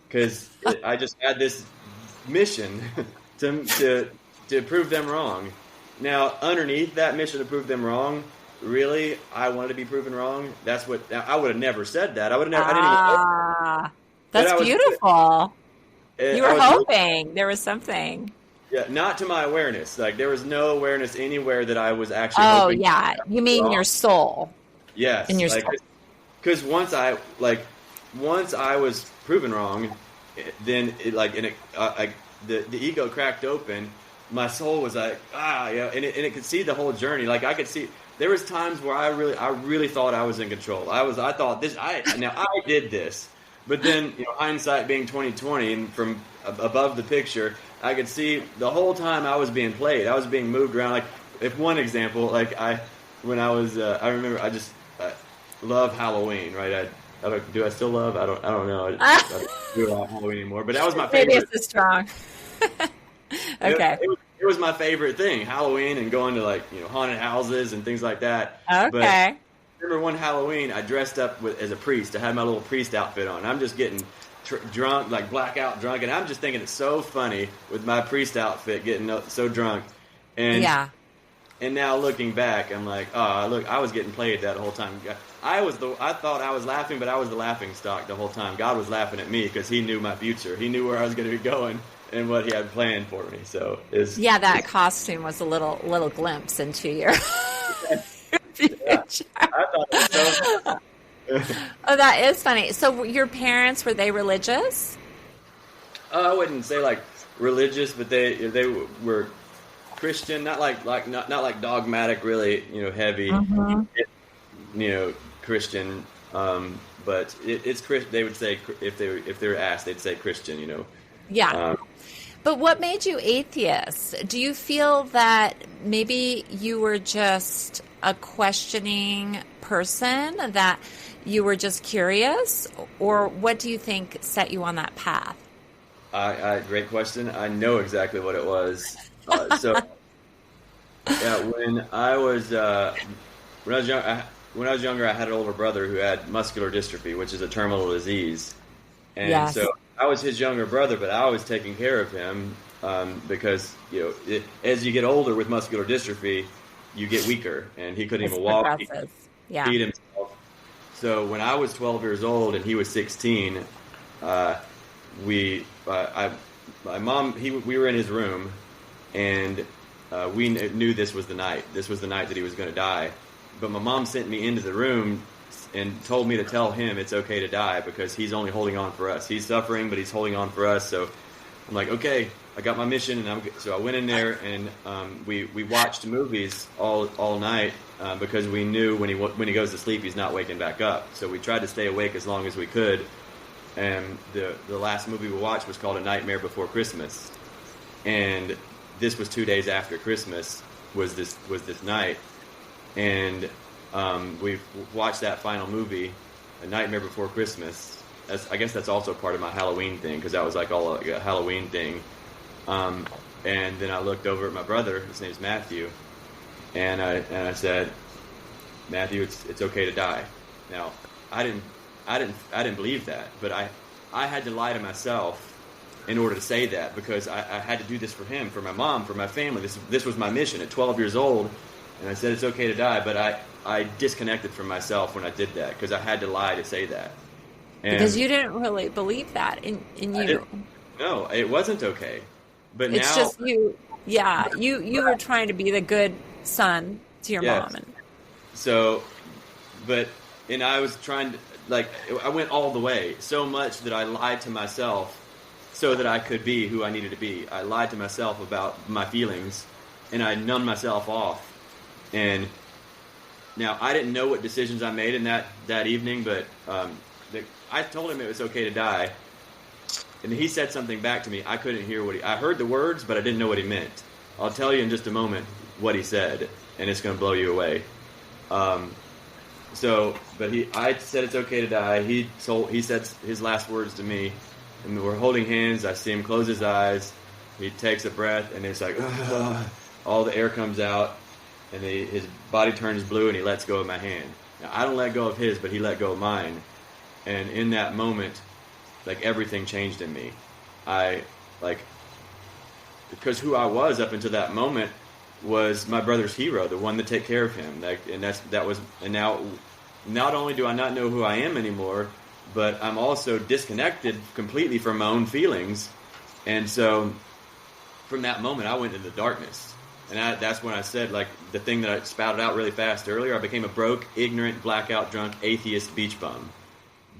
because I just had this mission to prove them wrong. Now, underneath that mission to prove them wrong, really, I wanted to be proven wrong. That's what I would have never said that. I would have never. I didn't even. That's beautiful. You I were was hoping there was something. yeah, not to my awareness. Like there was no awareness anywhere that I was actually Oh, hoping yeah. I You was mean wrong. your soul. In Yes, your like soul. because once I was proven wrong, then it like and it the ego cracked open. My soul was like yeah, and it could see the whole journey. Like I could see there was times where I really thought I was in control. I thought this I did this, but then hindsight being 2020 and from above the picture, I could see the whole time I was being played. I was being moved around. Like if one example, like when I was I remember I just love Halloween, right? I don't, do I still love? I don't know. I don't do a lot of Halloween anymore, but that was my Maybe favorite. it's a strong. Okay. It was my favorite thing, Halloween and going to like haunted houses and things like that. But I Okay. remember one Halloween I dressed up as a priest. I had my little priest outfit on. I'm just getting drunk, like blackout drunk, and I'm just thinking it's so funny with my priest outfit getting so drunk. And Yeah. and now looking back, I'm like, oh, look, I was getting played that whole time. I thought I was laughing, but I was the laughing stock the whole time. God was laughing at me because He knew my future. He knew where I was going to be going and what He had planned for me. So Yeah, that costume was a little glimpse into your yeah, future. I thought it was so. Oh, that is funny. So your parents, were they religious? I wouldn't say like religious, but they were Christian, not like dogmatic, really heavy, Mm-hmm. Christian. But it's Christian. They would say if they were asked, they'd say Christian. Yeah. Um, But what made you atheist? Do you feel that maybe you were just a questioning person, that you were just curious, or what do you think set you on that path? great question. I know exactly what it was. So yeah, when I was young, when I was younger, I had an older brother who had muscular dystrophy, which is a terminal disease, and Yes. so I was his younger brother, but I was taking care of him because as you get older with muscular dystrophy, you get weaker, and he couldn't It's even walk. He progressive. couldn't Yeah. feed himself. So when I was 12 years old and he was 16, uh, my mom, we were in his room, and we knew this was the night. This was the night that he was going to die. But my mom sent me into the room and told me to tell him it's okay to die because he's only holding on for us. He's suffering, but he's holding on for us. So I'm like, okay, I got my mission, and so I went in there and we watched movies all night because we knew when he goes to sleep, he's not waking back up. So we tried to stay awake as long as we could. And the last movie we watched was called A Nightmare Before Christmas, and this was 2 days after Christmas. Was this night, and we watched that final movie, A Nightmare Before Christmas. I guess that's also part of my Halloween thing because that was like all a Halloween thing. And then I looked over at my brother. His name's Matthew, and I said, Matthew, it's okay to die. Now I didn't believe that, but I had to lie to myself in order to say that because I had to do this for him, for my mom, for my family. This was my mission at 12 years old, and I said it's okay to die, but I disconnected from myself when I did that because I had to lie to say that. And Because you didn't really believe that in you. no, it wasn't okay. But It's now, just you. Yeah, you were trying to be the good son to your yes. mom. And So, and I was trying to, like, I went all the way so much that I lied to myself so that I could be who I needed to be. I lied to myself about my feelings, and I numbed myself off. And now I didn't know what decisions I made in that evening, but I told him it was okay to die, and he said something back to me. I couldn't hear I heard the words, but I didn't know what he meant. I'll tell you in just a moment what he said, and it's going to blow you away. I said it's okay to die. He said his last words to me, and we're holding hands. I see him close his eyes. He takes a breath, and it's like all the air comes out, and his body turns blue, and he lets go of my hand. Now, I don't let go of his, but he let go of mine. And in that moment, like everything changed in me. Because who I was up until that moment was my brother's hero, the one to take care of him. And now, not only do I not know who I am anymore, but I'm also disconnected completely from my own feelings And so from that moment, I went into darkness. And that's when I said, like, the thing that I spouted out really fast earlier, I became a broke, ignorant, blackout drunk, atheist beach bum.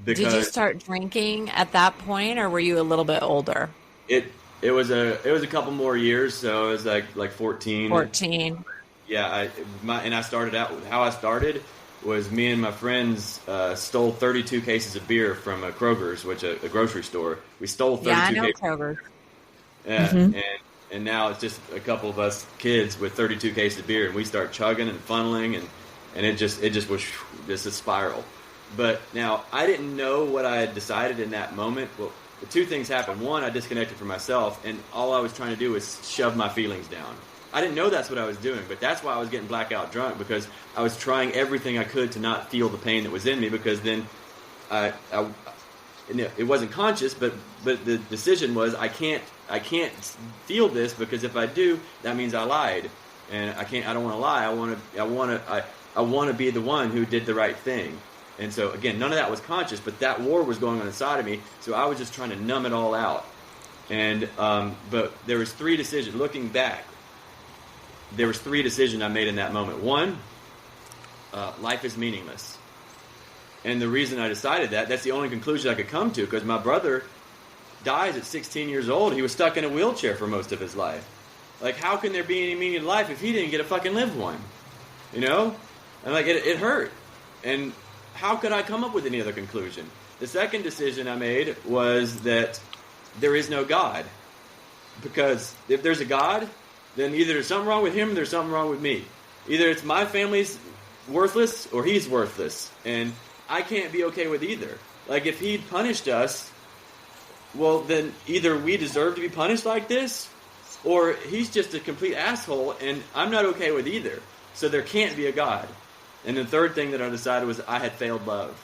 Did you start drinking at that point, or were you a little bit older? It was a couple more years, so it was like 14. 14. Yeah, I started out, how I started was me and my friends stole 32 cases of beer from a Kroger's, which a grocery store. We stole 32 cases. Yeah, I know cases. Kroger. Yeah, and now it's just a couple of us kids with 32 cases of beer, and we start chugging and funneling, and it just was just a spiral. But now I didn't know what I had decided in that moment. Well, the two things happened. One, I disconnected from myself, and all I was trying to do was shove my feelings down. I didn't know that's what I was doing, but that's why I was getting blackout drunk, because I was trying everything I could to not feel the pain that was in me, because then it wasn't conscious, but the decision was I can't feel this, because if I do, that means I lied, and I don't want to lie. I want to be the one who did the right thing. And so again, none of that was conscious, but that war was going on inside of me, so I was just trying to numb it all out. And but there was three decisions. Looking back, there was three decisions I made in that moment. One, life is meaningless. And the reason I decided that's the only conclusion I could come to, because my brother dies at 16 years old. He was stuck in a wheelchair for most of his life. Like, how can there be any meaning in life if he didn't get to fucking live one? You know? And like, it hurt. And how could I come up with any other conclusion? The second decision I made was that there is no God. Because if there's a God, then either there's something wrong with him or there's something wrong with me. Either it's my family's worthless or he's worthless. And I can't be okay with either. Like, if he punished us, well, then either we deserve to be punished like this, or he's just a complete asshole, and I'm not okay with either. So there can't be a God. And the third thing that I decided was I had failed love,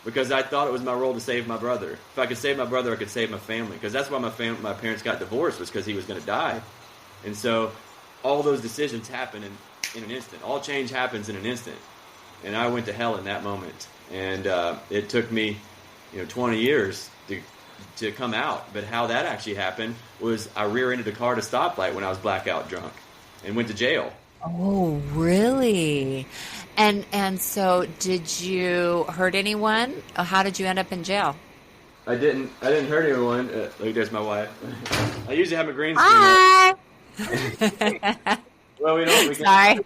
because I thought it was my role to save my brother. If I could save my brother, I could save my family, because that's why my parents got divorced, was because he was going to die. And so all those decisions happen in an instant. All change happens in an instant. And I went to hell in that moment. And it took me 20 years to come out. But how that actually happened was I rear-ended a car at a stoplight when I was blackout drunk and went to jail. Oh, really? And so did you hurt anyone? How did you end up in jail? I didn't hurt anyone. Look, there's my wife. I usually have a green screen. Hi. Well, we don't. Sorry.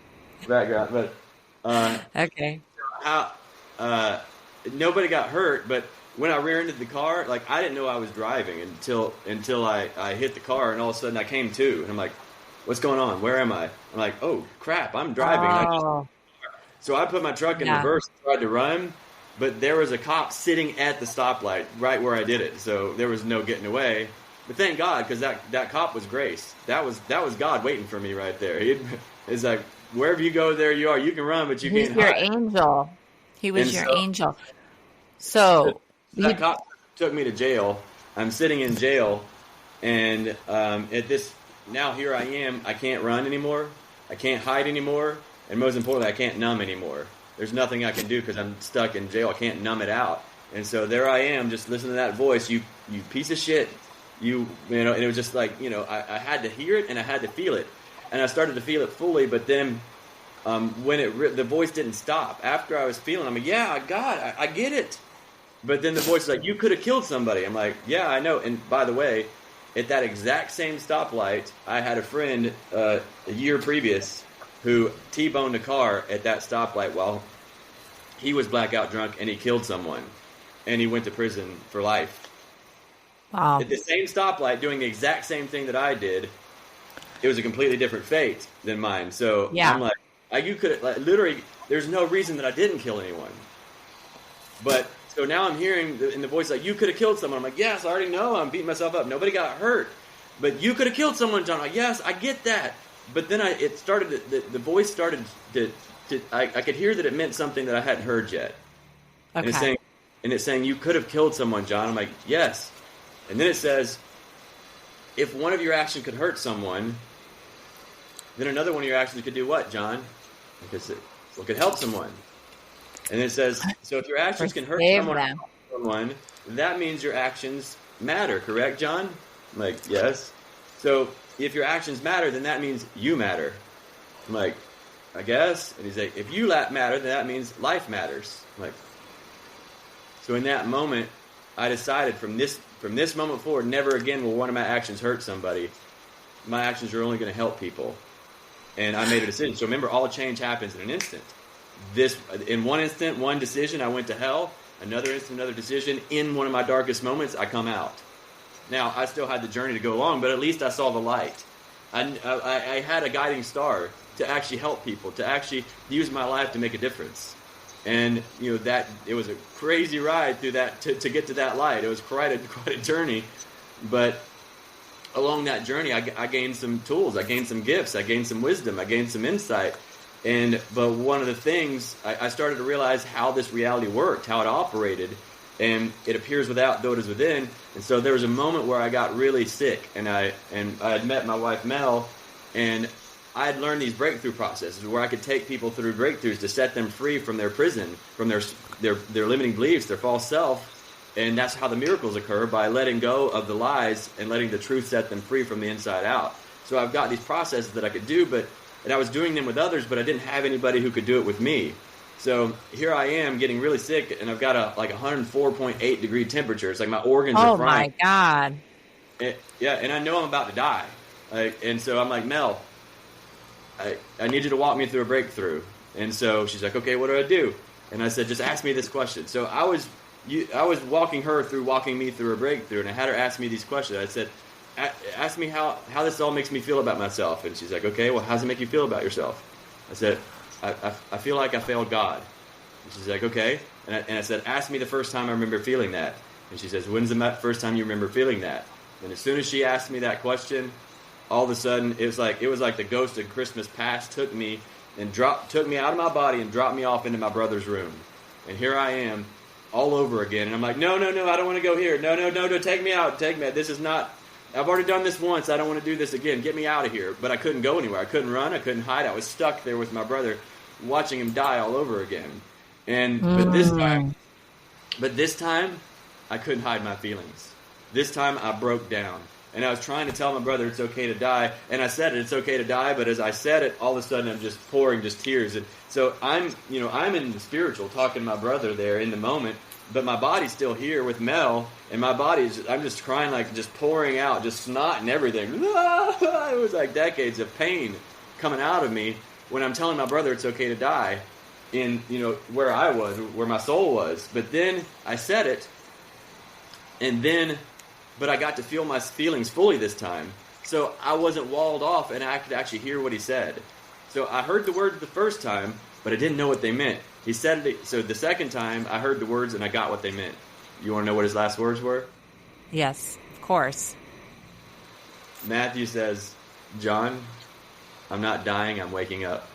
Background, but okay. How nobody got hurt, but when I rear-ended the car, like, I didn't know I was driving until I hit the car, and all of a sudden I came to, and I'm like, what's going on? Where am I? I'm like, oh crap, I'm driving. Oh. So I put my truck in reverse and tried to run, but there was a cop sitting at the stoplight right where I did it, so there was no getting away. But thank God, because that cop was grace. That was God waiting for me right there. It's like, wherever you go, there you are. You can run, but you can't hide. He's your angel. He was your angel. So that cop took me to jail. I'm sitting in jail, and now here I am. I can't run anymore. I can't hide anymore. And most importantly, I can't numb anymore. There's nothing I can do because I'm stuck in jail. I can't numb it out. And so there I am, just listening to that voice. You piece of shit. And it was just like, I had to hear it and I had to feel it. And I started to feel it fully, but then when the voice didn't stop. After I was feeling, I'm like, yeah, God, I get it. But then the voice is like, you could have killed somebody. I'm like, yeah, I know. And by the way, at that exact same stoplight, I had a friend a year previous who T-boned a car at that stoplight while he was blackout drunk, and he killed someone. And he went to prison for life. Wow. At the same stoplight, doing the exact same thing that I did, it was a completely different fate than mine. So I'm like, you could literally, there's no reason that I didn't kill anyone. But so now I'm hearing in the voice like, you could have killed someone. I'm like, yes, I already know. I'm beating myself up. Nobody got hurt. But you could have killed someone, John. I'm like, yes, I get that. But then the voice started to I could hear that it meant something that I hadn't heard yet. Okay. And it's saying, you could have killed someone, John. I'm like, yes. And then it says, if one of your actions could hurt someone, then another one of your actions could do what, John? Because it could help someone. And it says, so if your actions can hurt someone, that means your actions matter, correct, John? I'm like, yes. So if your actions matter, then that means you matter. I'm like, I guess. And he's like, if you matter, then that means life matters. I'm like, so in that moment, I decided from this moment forward, never again will one of my actions hurt somebody. My actions are only going to help people. And I made a decision. So remember, all change happens in an instant. In one instant, one decision, I went to hell. Another instant, another decision. In one of my darkest moments, I come out. Now, I still had the journey to go along, but at least I saw the light. I had a guiding star to actually help people, to actually use my life to make a difference. And that it was a crazy ride through that to get to that light. It was quite a journey, but along that journey, I gained some tools, I gained some gifts, I gained some wisdom, I gained some insight. But one of the things I started to realize how this reality worked, how it operated, and it appears without, though it is within. And so there was a moment where I got really sick, and I had met my wife Mel, and I had learned these breakthrough processes where I could take people through breakthroughs to set them free from their prison, from their limiting beliefs, their false self. And that's how the miracles occur, by letting go of the lies and letting the truth set them free from the inside out. So I've got these processes that I could do, and I was doing them with others, but I didn't have anybody who could do it with me. So here I am getting really sick, and I've got a 104.8 degree temperature. It's like my organs are frying. Oh my God. And I know I'm about to die. And so I'm like, Mel, I need you to walk me through a breakthrough. And so she's like, okay, what do I do? And I said, just ask me this question. So I was walking me through a breakthrough, and I had her ask me these questions. I said, ask me how this all makes me feel about myself. And she's like, okay, well, how does it make you feel about yourself? I said, I feel like I failed God. And she's like, okay. And I said, ask me the first time I remember feeling that. And she says, when's the first time you remember feeling that? And as soon as she asked me that question, all of a sudden, it was like the ghost of Christmas past took me out of my body and dropped me off into my brother's room. And here I am, all over again. And I'm like, no, I don't want to go here. No, take me out. This is not, I've already done this once. I don't want to do this again. Get me out of here. But I couldn't go anywhere. I couldn't run. I couldn't hide. I was stuck there with my brother, watching him die all over again. But this time, I couldn't hide my feelings. This time, I broke down. And I was trying to tell my brother it's okay to die. And I said it's okay to die. But as I said it, all of a sudden I'm just pouring just tears. And so I'm in the spiritual, talking to my brother there in the moment. But my body's still here with Mel. And my I'm just crying, like just pouring out, just snot and everything. It was like decades of pain coming out of me when I'm telling my brother it's okay to die in, where I was, where my soul was. But then I said it. But I got to feel my feelings fully this time. So I wasn't walled off, and I could actually hear what he said. So I heard the words the first time, but I didn't know what they meant. He said it, so the second time I heard the words and I got what they meant. You want to know what his last words were? Yes, of course. Matthew says, John, I'm not dying, I'm waking up.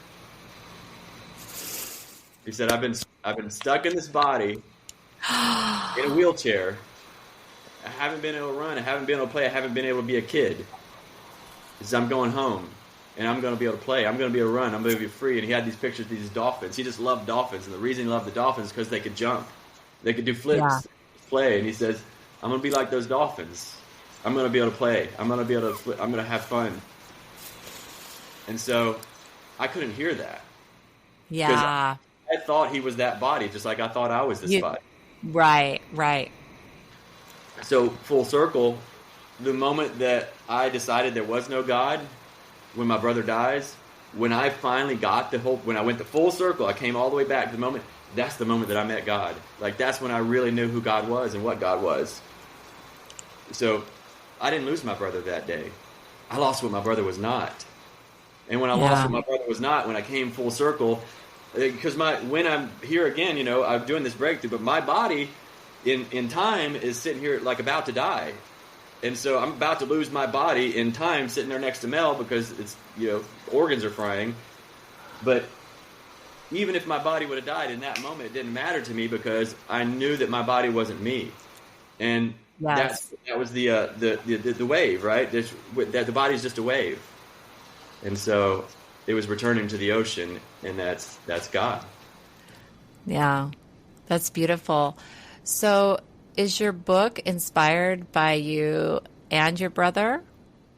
He said, I've been stuck in this body in a wheelchair. I haven't been able to run. I haven't been able to play. I haven't been able to be a kid. He says, I'm going home, and I'm going to be able to play. I'm going to be able to run. I'm going to be free. And he had these pictures of these dolphins. He just loved dolphins, and the reason he loved the dolphins is because they could jump. They could do flips, play. And he says, I'm going to be like those dolphins. I'm going to be able to play. I'm going to be able to flip. I'm going to have fun. And so I couldn't hear that. Yeah. I thought he was that body, just like I thought I was this body. Right. So full circle, the moment that I decided there was no God, when my brother dies, when I finally got when I went to full circle, I came all the way back to the moment, that's the moment that I met God. Like, that's when I really knew who God was and what God was. So I didn't lose my brother that day. I lost what my brother was not. And when I lost what my brother was not, when I came full circle, because when I'm here again, I'm doing this breakthrough, but my body in time is sitting here like about to die. And so I'm about to lose my body in time, sitting there next to Mel, because it's, organs are frying. But even if my body would have died in that moment, it didn't matter to me, because I knew that my body wasn't me. And that was the wave, right? That the body's just a wave. And so it was returning to the ocean, and that's God. Yeah, that's beautiful. So is your book inspired by you and your brother,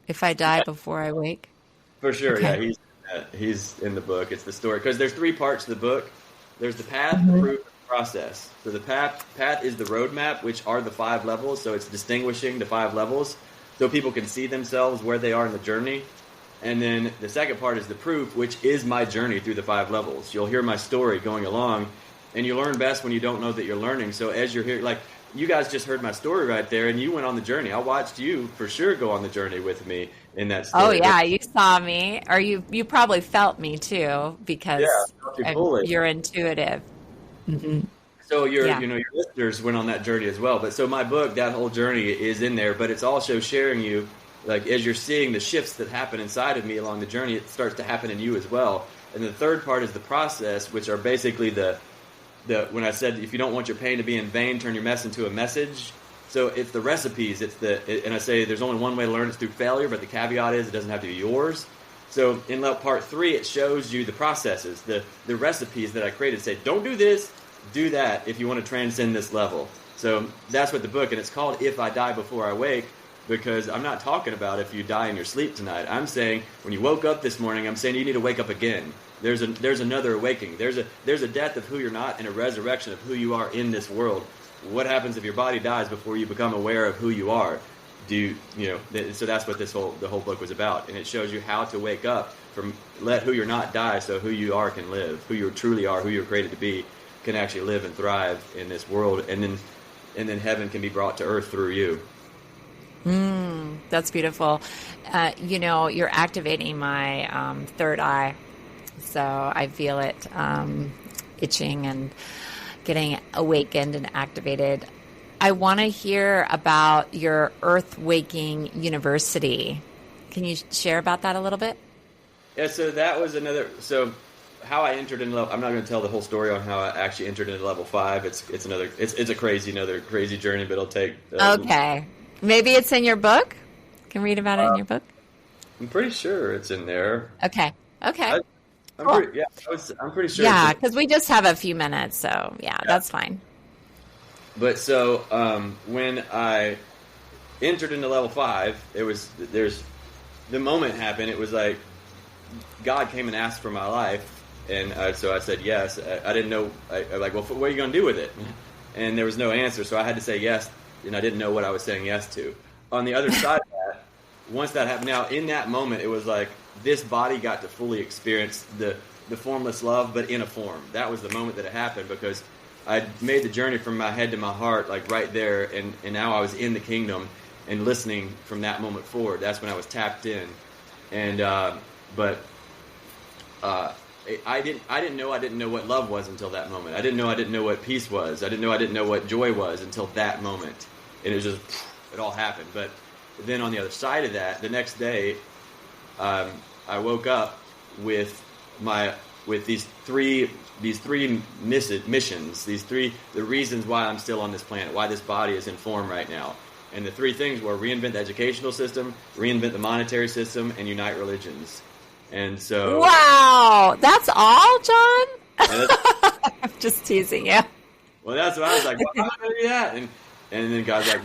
If I Die Before I Wake? For sure, Okay. yeah, he's in the book. It's the story because there's three parts to the book. There's the path, the Mhm. proof, and the process. So the path is the roadmap, which are the 5 levels. So it's distinguishing the 5 levels, so people can see themselves where they are in the journey. And then the second part is the proof, which is my journey through the 5 levels. You'll hear my story going along, and you learn best when you don't know that you're learning. So as you're here, like you guys just heard my story right there, and you went on the journey. I watched you for sure go on the journey with me in that Oh story. yeah, you saw me, or you probably felt me too, Yeah, because I felt you fully. you're intuitive. Hmm. So Yeah. your listeners went on that journey as well. But so my book, that whole journey is in there, but it's also sharing you, like as you're seeing the shifts that happen inside of me along the journey, it starts to happen in you as well. And the third part is the process, which are basically the when I said if you don't want your pain to be in vain, turn your mess into a message. So it's the recipes. And I say there's only one way to learn. It's through failure, but the caveat is it doesn't have to be yours. So in part 3, it shows you the processes, the recipes that I created. Say, don't do this, do that if you want to transcend this level. So that's what the book, and it's called If I Die Before I Wake, because I'm not talking about if you die in your sleep tonight. I'm saying when you woke up this morning, I'm saying you need to wake up again. There's another awakening. There's a death of who you're not and a resurrection of who you are in this world. What happens if your body dies before you become aware of who you are? So that's what the whole book was about, and it shows you how to wake up from let who you're not die, so who you are can live, who you truly are, who you're created to be, can actually live and thrive in this world, and then heaven can be brought to earth through you. That's beautiful. You're activating my third eye, so I feel it itching and getting awakened and activated. I want to hear about your EarthWaking University. Can you share about that a little bit? Yeah, so that was so how I entered into level, I'm not going to tell the whole story on how I actually entered into level 5. It's a crazy journey, but it'll take Okay. Maybe it's in your book? Can read about it in your book? I'm pretty sure it's in there. Okay. I'm Cool. pretty sure. Yeah, because we just have a few minutes, so yeah, that's fine. But so when I entered into level 5, there's the moment happened. It was like God came and asked for my life, and so I said yes. I didn't know. I like, well, what are you going to do with it? And there was no answer, so I had to say yes, and I didn't know what I was saying yes to. On the other side of that, once that happened, now in that moment, it was like this body got to fully experience the formless love, but in a form. That was the moment that it happened, because I made the journey from my head to my heart, like right there, and now I was in the kingdom and listening from that moment forward. That's when I was tapped in, and I didn't know what love was until that moment. I didn't know what peace was. I didn't know what joy was until that moment, and it all happened. But then on the other side of that, the next day, I woke up with these three missions, the reasons why I'm still on this planet, why this body is in form right now. And the 3 things were reinvent the educational system, reinvent the monetary system, and unite religions. And so, Wow, that's all, John? I'm just teasing you. well, that's what I was like. Well, how am I going to do that? And then God's like,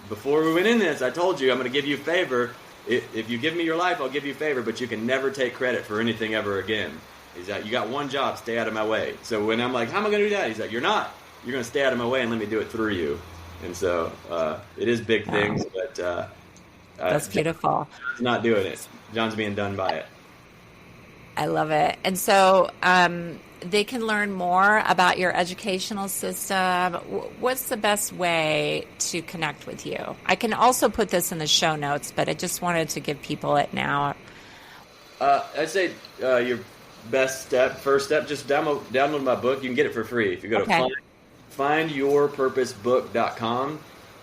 before we went in this, I told you I'm going to give you a favor. If you give me your life, I'll give you a favor, but you can never take credit for anything ever again. He's like, you got one job, stay out of my way. So when I'm like, how am I going to do that? He's like, you're not. You're going to stay out of my way and let me do it through you. And so it is big things, but that's beautiful. John's not doing it. John's being done by it. I love it. And so they can learn more about your educational system. What's the best way to connect with you? I can also put this in the show notes, but I just wanted to give people it now. I'd say your first step, just download my book. You can get it for free. If you go to findyourpurposebook.com,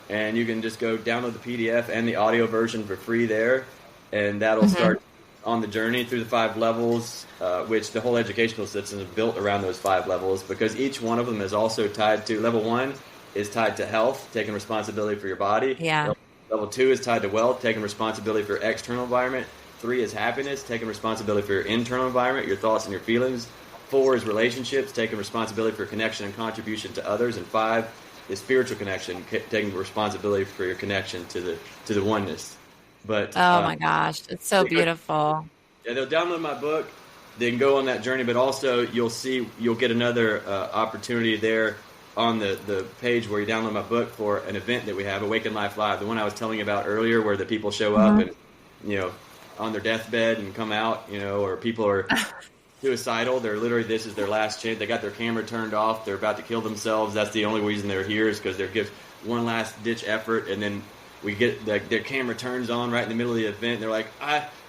and you can just go download the PDF and the audio version for free there, and that'll start on the journey through the 5 levels, which the whole educational system is built around those 5 levels, because each one of them is also tied to, level 1 is tied to health, taking responsibility for your body. Yeah. Level 2 is tied to wealth, taking responsibility for your external environment. 3 is happiness, taking responsibility for your internal environment, your thoughts and your feelings. 4 is relationships, taking responsibility for connection and contribution to others. And 5 spiritual connection, taking responsibility for your connection to the oneness. But Oh my gosh, it's so beautiful. Yeah, they'll download my book. They can go on that journey, but also you'll get another opportunity there on the page where you download my book for an event that we have, Awaken Life Live, the one I was telling you about earlier, where the people show up and on their deathbed and come out, or people are suicidal. They're literally, this is their last chance. They got their camera turned off. They're about to kill themselves. That's the only reason they're here, is because they're gives one last ditch effort, and then we get their camera turns on right in the middle of the event. And they're like,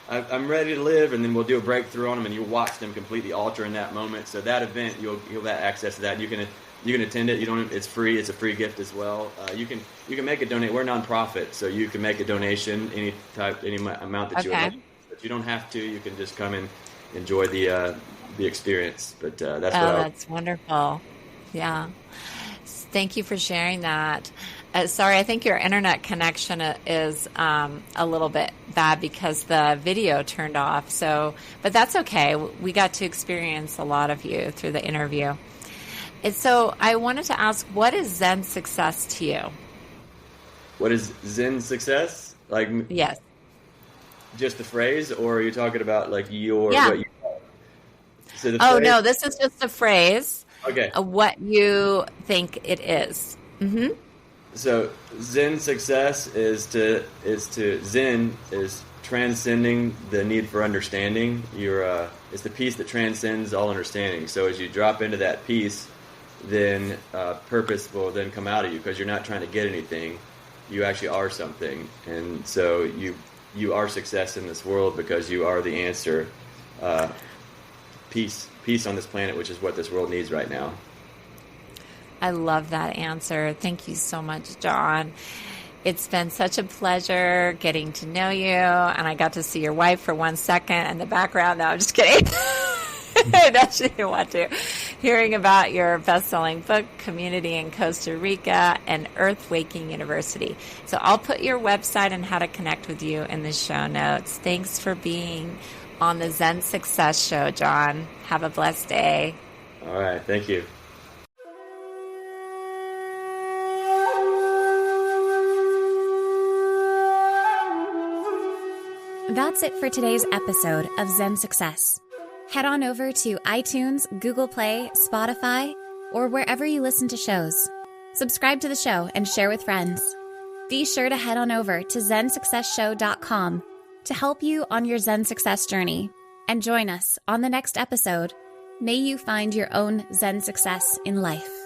I'm ready to live, and then we'll do a breakthrough on them, and you'll watch them completely alter in that moment. So that event, you'll have access to that. You can attend it. It's free. It's a free gift as well. You can make a donate. We're a nonprofit, so you can make a donation any amount that you would like. But you don't have to. You can just come and enjoy the experience. But that's wonderful. Yeah. Thank you for sharing that. Sorry, I think your internet connection is a little bit bad because the video turned off. But that's okay. We got to experience a lot of you through the interview. And so I wanted to ask, what is Zen success to you? What is Zen success? Yes. Just the phrase, or are you talking about what you? So no, this is just a phrase. Okay. What you think it is. Mm-hmm. So Zen success is Zen is transcending the need for understanding. It's the peace that transcends all understanding. So as you drop into that peace, then purpose will then come out of you, because you're not trying to get anything. You actually are something, and so you are success in this world because you are the answer. Peace on this planet, which is what this world needs right now. I love that answer. Thank you so much, John. It's been such a pleasure getting to know you, and I got to see your wife for 1 second in the background. No, I'm just kidding. No, she didn't want to. Hearing about your best-selling book, Community in Costa Rica, and EarthWaking University. So I'll put your website and how to connect with you in the show notes. Thanks for being on the Zen Success Show, John. Have a blessed day. All right. Thank you. That's it for today's episode of Zen Success. Head on over to iTunes, Google Play, Spotify, or wherever you listen to shows. Subscribe to the show and share with friends. Be sure to head on over to ZenSuccessShow.com to help you on your Zen success journey. And join us on the next episode. May you find your own Zen success in life.